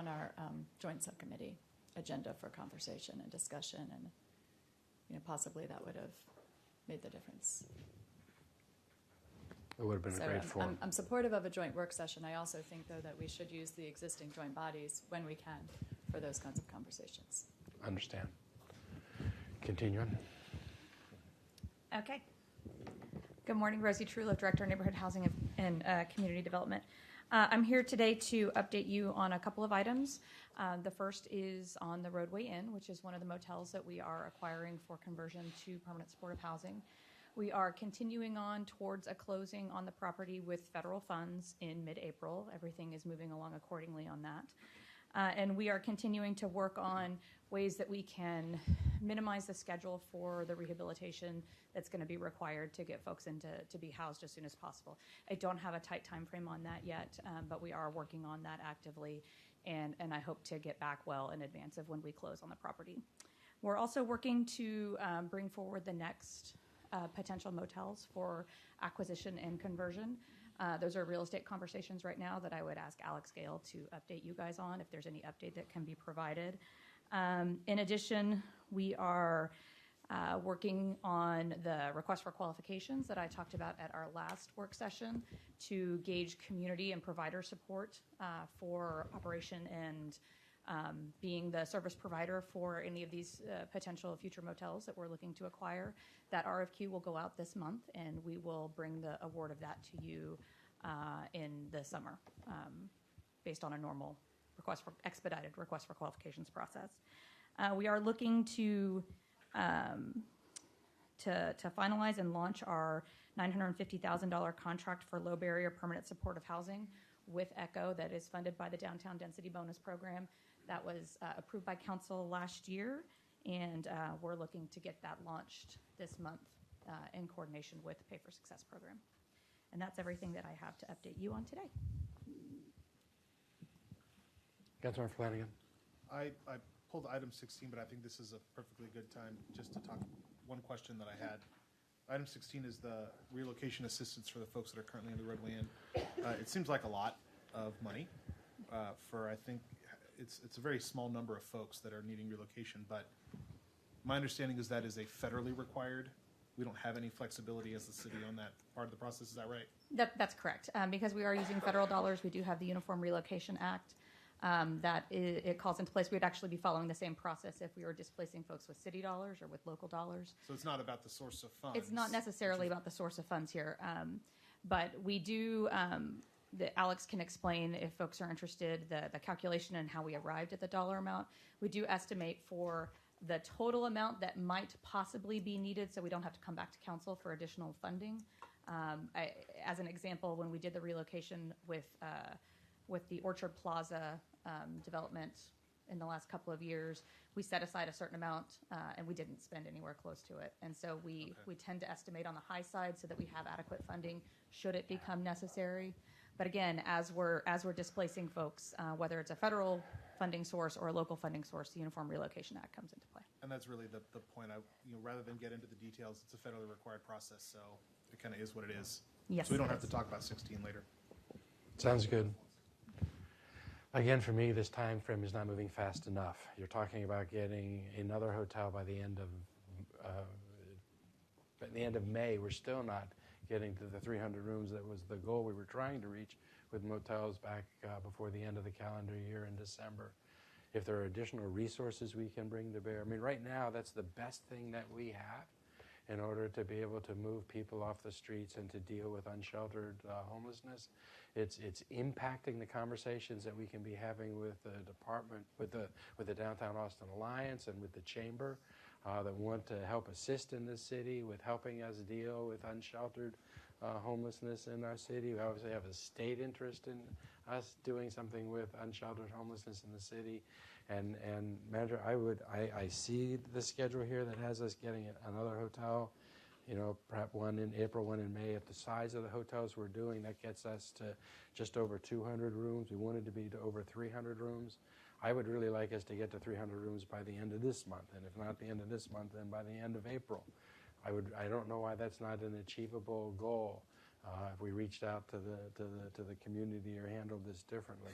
our joint subcommittee agenda for conversation and discussion, and possibly that would have made the difference. It would have been a great forum. I'm supportive of a joint work session. I also think, though, that we should use the existing joint bodies when we can for those kinds of conversations. Understand. Continue on. Okay. Good morning, Rosie Trulove, Director of Neighborhood Housing and Community Development. I'm here today to update you on a couple of items. The first is on the Roadway Inn, which is one of the motels that we are acquiring for conversion to permanent supportive housing. We are continuing on towards a closing on the property with federal funds in mid-April. Everything is moving along accordingly on that. And we are continuing to work on ways that we can minimize the schedule for the rehabilitation that's going to be required to get folks into to be housed as soon as possible. I don't have a tight time frame on that yet, but we are working on that actively, and I hope to get back well in advance of when we close on the property. We're also working to bring forward the next potential motels for acquisition and conversion. Those are real estate conversations right now that I would ask Alex Gale to update you guys on if there's any update that can be provided. In addition, we are working on the request for qualifications that I talked about at our last work session to gauge community and provider support for operation and being the service provider for any of these potential future motels that we're looking to acquire. That RFQ will go out this month, and we will bring the award of that to you in the summer based on a normal expedited request for qualifications process. We are looking to finalize and launch our $950,000 contract for low barrier permanent supportive housing with ECHO that is funded by the Downtown Density Bonus Program. That was approved by council last year, and we're looking to get that launched this month in coordination with the Pay for Success program. And that's everything that I have to update you on today. Councilmember Flanagan. I pulled item 16, but I think this is a perfectly good time just to talk. One question that I had. Item 16 is the relocation assistance for the folks that are currently in the Roadway Inn. It seems like a lot of money for, I think, it's a very small number of folks that are needing relocation, but my understanding is that is a federally required. We don't have any flexibility as the city on that part of the process. Is that right? That's correct. Because we are using federal dollars, we do have the Uniform Relocation Act. It calls into place. We would actually be following the same process if we were displacing folks with city dollars or with local dollars. So it's not about the source of funds. It's not necessarily about the source of funds here, but we do. Alex can explain if folks are interested the calculation and how we arrived at the dollar amount. We do estimate for the total amount that might possibly be needed, so we don't have to come back to council for additional funding. As an example, when we did the relocation with the Orchard Plaza development in the last couple of years, we set aside a certain amount and we didn't spend anywhere close to it. And so we tend to estimate on the high side so that we have adequate funding should it become necessary. But again, as we're displacing folks, whether it's a federal funding source or a local funding source, the Uniform Relocation Act comes into play. And that's really the point. Rather than get into the details, it's a federally required process, so it kind of is what it is. Yes, so we don't have to talk about 16 later. Sounds good. Again, for me, this time frame is not moving fast enough. You're talking about getting another hotel by the end of May. We're still not getting to the 300 rooms that was the goal we were trying to reach with motels back before the end of the calendar year in December. If there are additional resources we can bring to bear, I mean, right now that's the best thing that we have in order to be able to move people off the streets and to deal with unsheltered homelessness. It's impacting the conversations that we can be having with the department, with the Downtown Austin Alliance and with the Chamber that want to help assist in this city with helping us deal with unsheltered homelessness in our city. We obviously have a state interest in us doing something with unsheltered homelessness in the city. And Manager, I see the schedule here that has us getting another hotel, perhaps one in April, one in May. At the size of the hotels we're doing, that gets us to just over 200 rooms. We wanted to be to over 300 rooms. I would really like us to get to 300 rooms by the end of this month, and if not the end of this month, then by the end of April. I don't know why that's not an achievable goal. If we reached out to the community or handled this differently,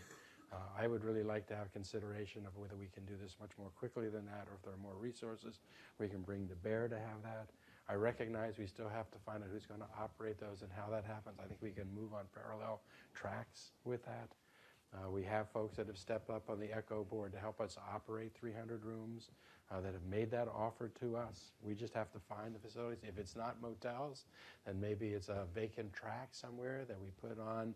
I would really like to have consideration of whether we can do this much more quickly than that, or if there are more resources we can bring to bear to have that. I recognize we still have to find out who's going to operate those and how that happens. I think we can move on parallel tracks with that. We have folks that have stepped up on the ECHO board to help us operate 300 rooms that have made that offer to us. We just have to find the facilities. If it's not motels, then maybe it's a vacant tract somewhere that we put on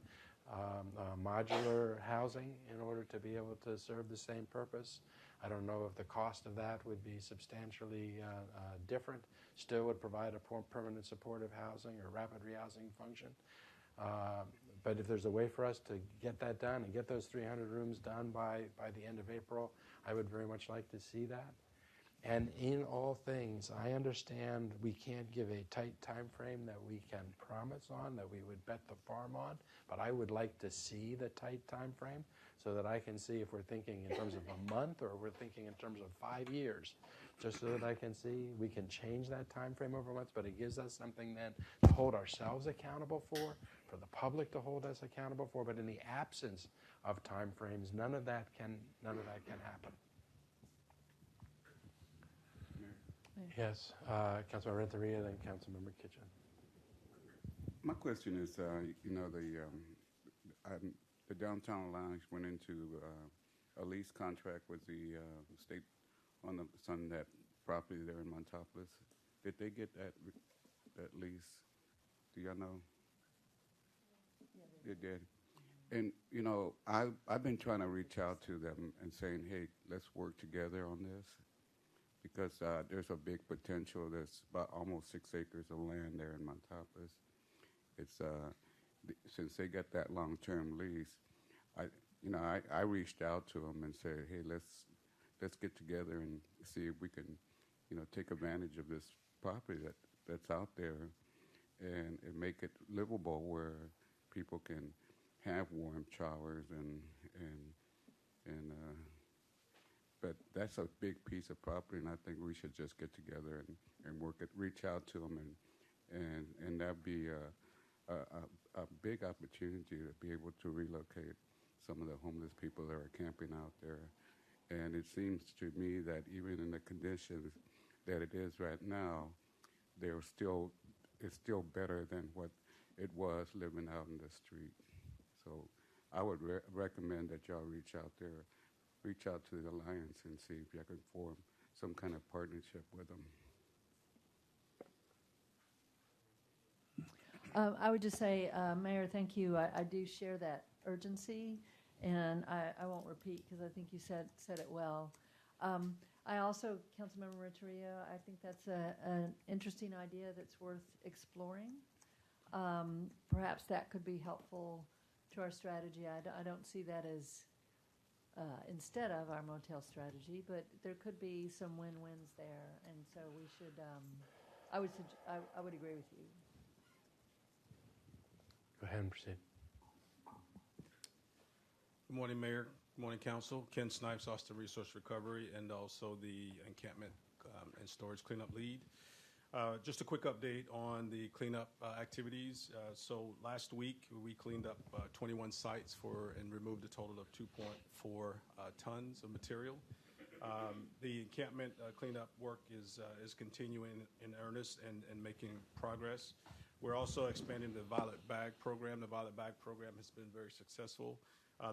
modular housing in order to be able to serve the same purpose. I don't know if the cost of that would be substantially different. Still would provide a permanent supportive housing or rapid rehousing function. But if there's a way for us to get that done and get those 300 rooms done by the end of April, I would very much like to see that. And in all things, I understand we can't give a tight time frame that we can promise on, that we would bet the farm on, but I would like to see the tight time frame so that I can see if we're thinking in terms of a month or we're thinking in terms of 5 years, just so that I can see we can change that time frame over months, but it gives us something then to hold ourselves accountable for the public to hold us accountable for. But in the absence of time frames, none of that can happen. Yes, Councilmember Renteria, then Councilmember Kitchen. My question is, the Downtown Lounge went into a lease contract with the state on that property there in Montopolis. Did they get that lease? Do y'all know? Yeah, they did. And I've been trying to reach out to them and saying, hey, let's work together on this, because there's a big potential. There's about almost 6 acres of land there in Montopolis. It's since they got that long-term lease, I reached out to them and said, hey, let's get together and see if we can, take advantage of this property that's out there and make it livable, where people can have warm showers but that's a big piece of property, and I think we should just get together and reach out to them, and that'd be a big opportunity to be able to relocate some of the homeless people that are camping out there. And it seems to me that even in the conditions that it is right now, it's still better than what it was living out in the street. So I would recommend that y'all reach out to the Alliance and see if you can form some kind of partnership with them. I would just say, Mayor, thank you. I do share that urgency, and I won't repeat because I think you said it well. I also, Councilmember Renteria, I think that's an interesting idea that's worth exploring. Perhaps that could be helpful to our strategy. I don't see that as instead of our motel strategy, but there could be some win-wins there, and so we should. I would agree with you. Go ahead and proceed. Good morning, Mayor. Good morning, Council. Ken Snipes, Austin Resource Recovery, and also the encampment and storage cleanup lead. Just a quick update on the cleanup activities. So last week we cleaned up 21 sites and removed a total of 2.4 tons of material. The encampment cleanup work is continuing in earnest and making progress. We're also expanding the Violet Bag program. The Violet Bag program has been very successful.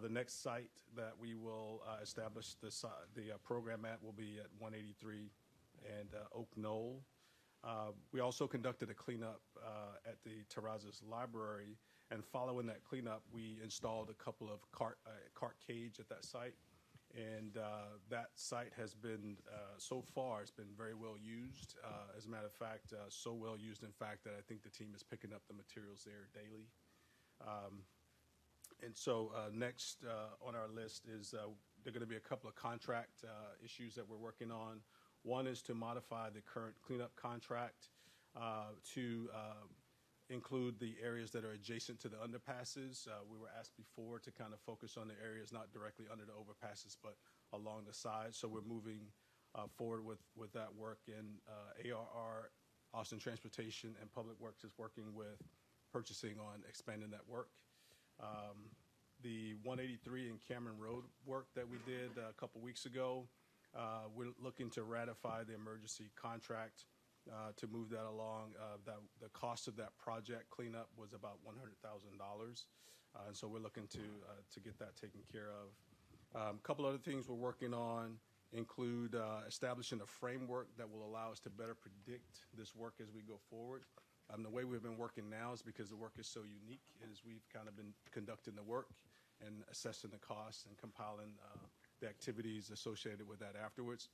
The next site that we will establish the program at will be at 183 and Oak Knoll. We also conducted a cleanup at the Terrazas Library, and following that cleanup, we installed a couple of cart cage at that site, and that site has been, so far, it's been very well used. As a matter of fact, so well used, in fact, that I think the team is picking up the materials there daily. And so next on our list is there are going to be a couple of contract issues that we're working on. One is to modify the current cleanup contract to include the areas that are adjacent to the underpasses. We were asked before to kind of focus on the areas not directly under the overpasses, but along the side. So we're moving forward with that work. And ARR, Austin Transportation, and Public Works is working with purchasing on expanding that work. The 183 and Cameron Road work that we did a couple weeks ago, we're looking to ratify the emergency contract to move that along. The cost of that project cleanup was about $100,000, and so we're looking to get that taken care of. A couple other things we're working on include establishing a framework that will allow us to better predict this work as we go forward. The way we've been working now is because the work is so unique, is we've kind of been conducting the work and assessing the costs and compiling the activities associated with that afterwards.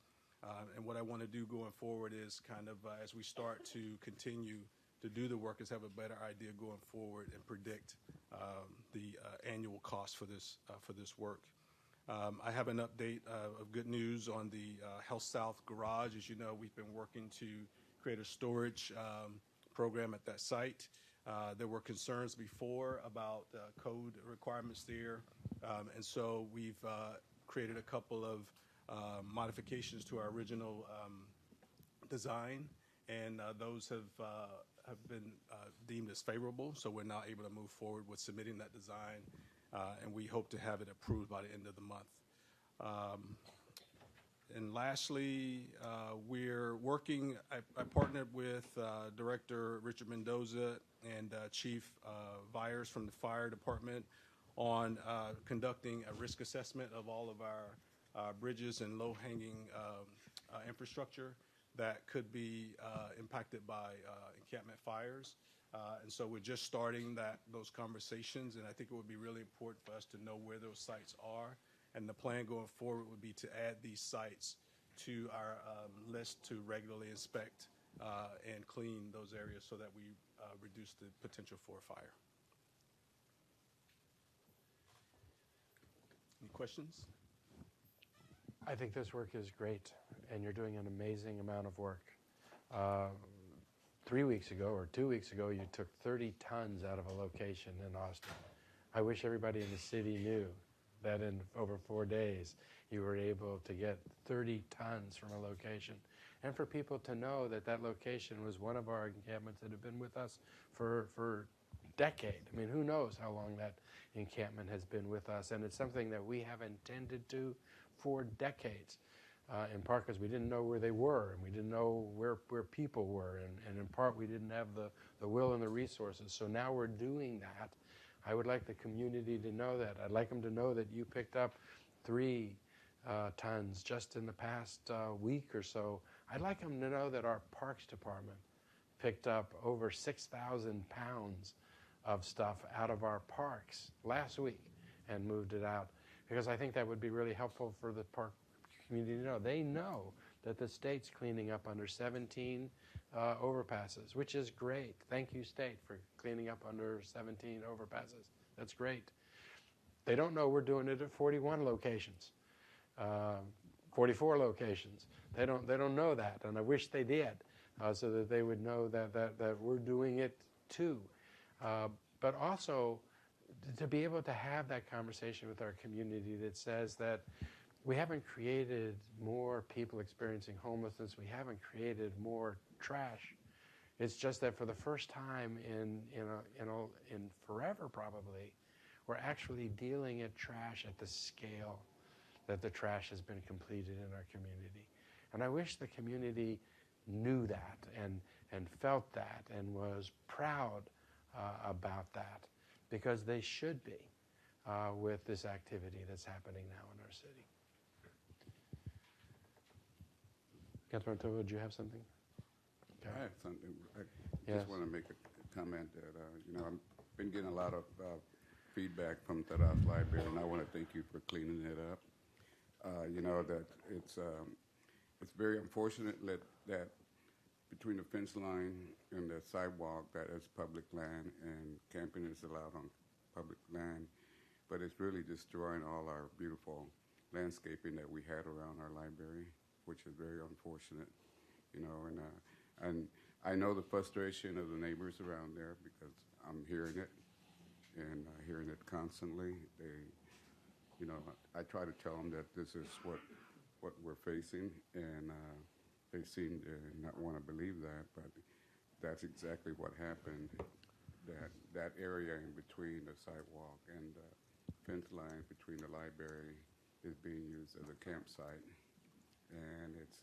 And what I want to do going forward is kind of as we start to continue to do the work is have a better idea going forward and predict the annual cost for this work. I have an update of good news on the Health South garage. As you know, we've been working to create a storage program at that site. There were concerns before about code requirements there, and so we've created a couple of modifications to our original design, and those have been deemed as favorable. So we're now able to move forward with submitting that design, and we hope to have it approved by the end of the month. And lastly, we're working. I partnered with Director Richard Mendoza and Chief Vyers from the fire department on conducting a risk assessment of all of our bridges and low-hanging infrastructure that could be impacted by encampment fires. And so we're just starting those conversations, and I think it would be really important for us to know where those sites are. And the plan going forward would be to add these sites to our list to regularly inspect and clean those areas so that we reduce the potential for a fire. Any questions? I think this work is great, and you're doing an amazing amount of work. 3 weeks ago or 2 weeks ago, you took 30 tons out of a location in Austin. I wish everybody in the city knew that in over 4 days, you were able to get 30 tons from a location. And for people to know that that location was one of our encampments that have been with us for decade. I mean, who knows how long that encampment has been with us. And it's something that we have intended to for decades. In part because we didn't know where they were, and we didn't know where people were, and in part we didn't have the will and the resources. So now we're doing that. I would like the community to know that. I'd like them to know that you picked up 3 tons just in the past week or so. I'd like them to know that our Parks Department picked up over 6,000 pounds of stuff out of our parks last week and moved it out, because I think that would be really helpful for the park community to know. They know that the state's cleaning up under 17 overpasses, which is great. Thank you, state, for cleaning up under 17 overpasses. That's great. They don't know we're doing it at 41 locations, 44 locations. They don't know that, and I wish they did, so that they would know that we're doing it too. But also to be able to have that conversation with our community that says that we haven't created more people experiencing homelessness. We haven't created more trash. It's just that for the first time in forever, probably, we're actually dealing at trash at the scale that the trash has been completed in our community. And I wish the community knew that and felt that and was proud about that, because they should be with this activity that's happening now in our city. Councilman Tova, do you have something? Okay. I have something. I Yes. just want to make a comment that, I've been getting a lot of feedback from Taras Library, and I want to thank you for cleaning it up. That it's very unfortunate that between the fence line and the sidewalk, that is public land, and camping is allowed on public land, but it's really destroying all our beautiful landscaping that we had around our library, which is very unfortunate, and I know the frustration of the neighbors around there because I'm hearing it and hearing it constantly. I try to tell them that this is what we're facing, and they seem to not want to believe that, but that's exactly what happened. That area in between the sidewalk and the fence line between the library is being used as a campsite, and it's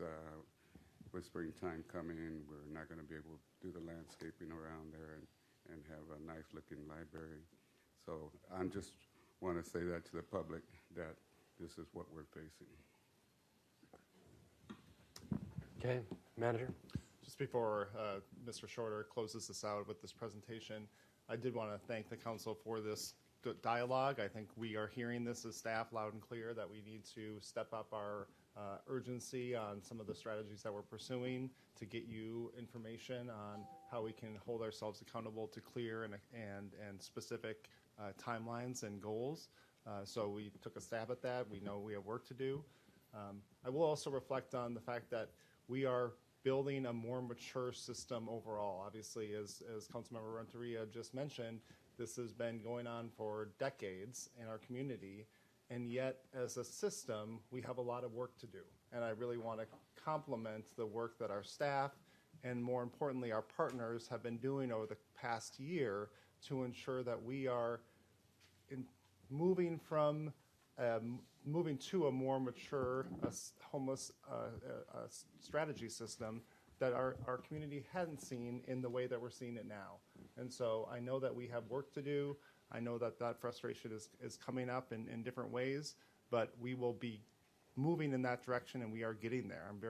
with springtime coming, we're not going to be able to do the landscaping around there and have a nice looking library. So I just want to say that to the public, that this is what we're facing. Okay, Manager? Just before Mr. Shorter closes this out with this presentation, I did want to thank the council for this dialogue. I think we are hearing this as staff loud and clear that we need to step up our urgency on some of the strategies that we're pursuing to get you information on how we can hold ourselves accountable to clear and specific timelines and goals. So we took a stab at that. We know we have work to do. I will also reflect on the fact that we are building a more mature system overall. Obviously, as Councilmember Renteria just mentioned, this has been going on for decades in our community, and yet as a system, we have a lot of work to do. And I really want to compliment the work that our staff and, more importantly, our partners have been doing over the past year to ensure that we are moving to a more mature homeless strategy system that our community hadn't seen in the way that we're seeing it now. And so I know that we have work to do. I know that frustration is coming up in different ways, but we will be moving in that direction, and we are getting there. I'm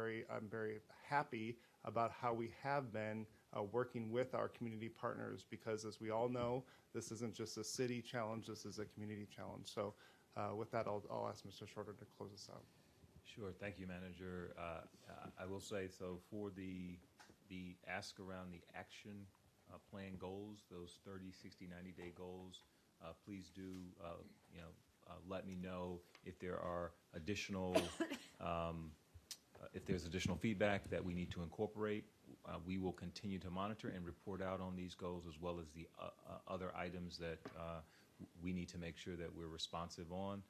very happy about how we have been working with our community partners, because as we all know, this isn't just a city challenge, this is a community challenge. So with that, I'll ask Mr. Shorter to close us out. Sure. Thank you, Manager. I will say, so for the ask around the action plan goals, those 30, 60, 90-day goals, please do let me know if there are additional if there's additional feedback that we need to incorporate. We will continue to monitor and report out on these goals, as well as the other items that we need to make sure that we're responsive on.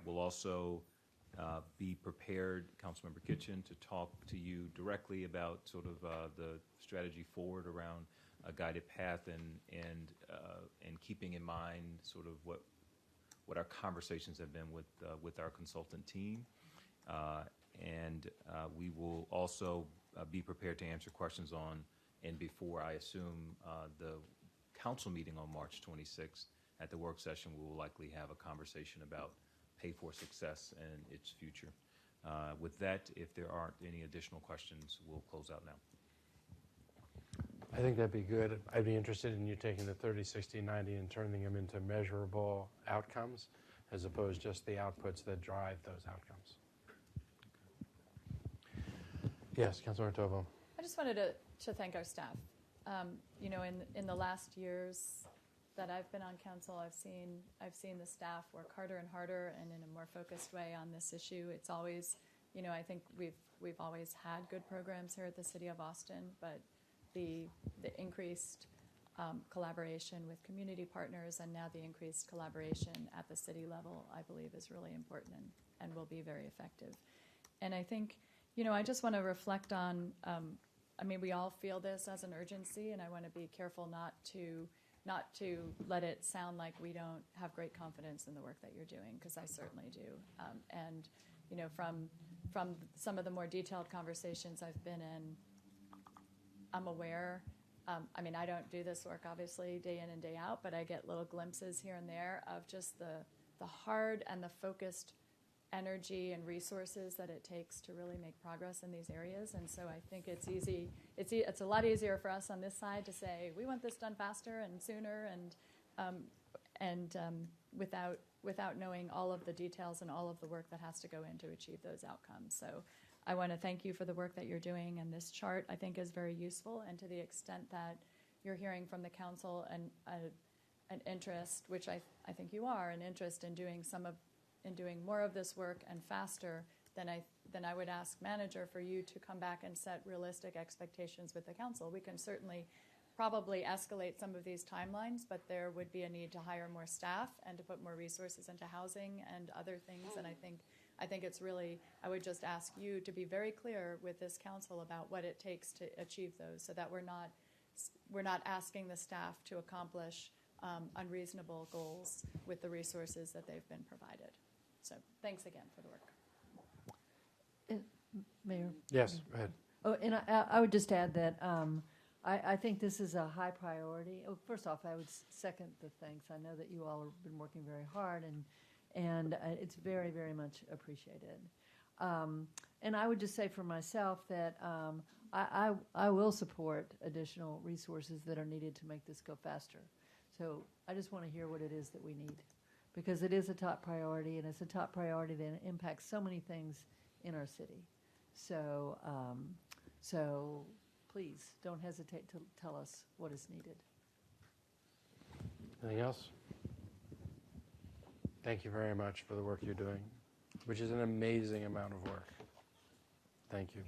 We'll also be prepared, Councilmember Kitchen, to talk to you directly about sort of the strategy forward around a guided path and keeping in mind sort of what our conversations have been with our consultant team. And we will also be prepared to answer questions on and before, I assume, the council meeting on March 26th. At the work session, we will likely have a conversation about Pay for Success and its future. With that, if there aren't any additional questions, we'll close out now. I think that'd be good. I'd be interested in you taking the 30, 60, 90 and turning them into measurable outcomes, as opposed to just the outputs that drive those outcomes. Yes, Councilor Tovo. I just wanted to thank our staff. In the last years that I've been on council, I've seen the staff work harder and harder and in a more focused way on this issue. It's always, I think we've always had good programs here at the City of Austin, but the increased collaboration with community partners and now the increased collaboration at the city level, I believe, is really important and will be very effective. And I think, I just want to reflect on, we all feel this as an urgency, and I want to be careful not to let it sound like we don't have great confidence in the work that you're doing, because I certainly do. And from some of the more detailed conversations I've been in, I'm aware. I don't do this work obviously day in and day out, but I get little glimpses here and there of just the hard and the focused energy and resources that it takes to really make progress in these areas. And so I think it's easy. It's a lot easier for us on this side to say we want this done faster and sooner, and without knowing all of the details and all of the work that has to go in to achieve those outcomes. So I want to thank you for the work that you're doing, and this chart I think is very useful. And to the extent that you're hearing from the council an interest, which I think you are, an interest in doing more of this work and faster, then I would ask manager for you to come back and set realistic expectations with the council. We can certainly probably escalate some of these timelines, but there would be a need to hire more staff and to put more resources into housing and other things. And I think it's really, I would just ask you to be very clear with this council about what it takes to achieve those, so that we're not asking the staff to accomplish unreasonable goals with the resources that they've been provided. So thanks again for the work. Mayor? Yes, go ahead. Oh, and I would just add that I think this is a high priority. Oh, first off, I would second the thanks. I know that you all have been working very hard, and it's very, very much appreciated. And I would just say for myself that I will support additional resources that are needed to make this go faster. So I just want to hear what it is that we need, because it is a top priority, and it's a top priority that impacts so many things in our city. So, so please don't hesitate to tell us what is needed. Anything else? Thank you very much for the work you're doing, which is an amazing amount of work. Thank you.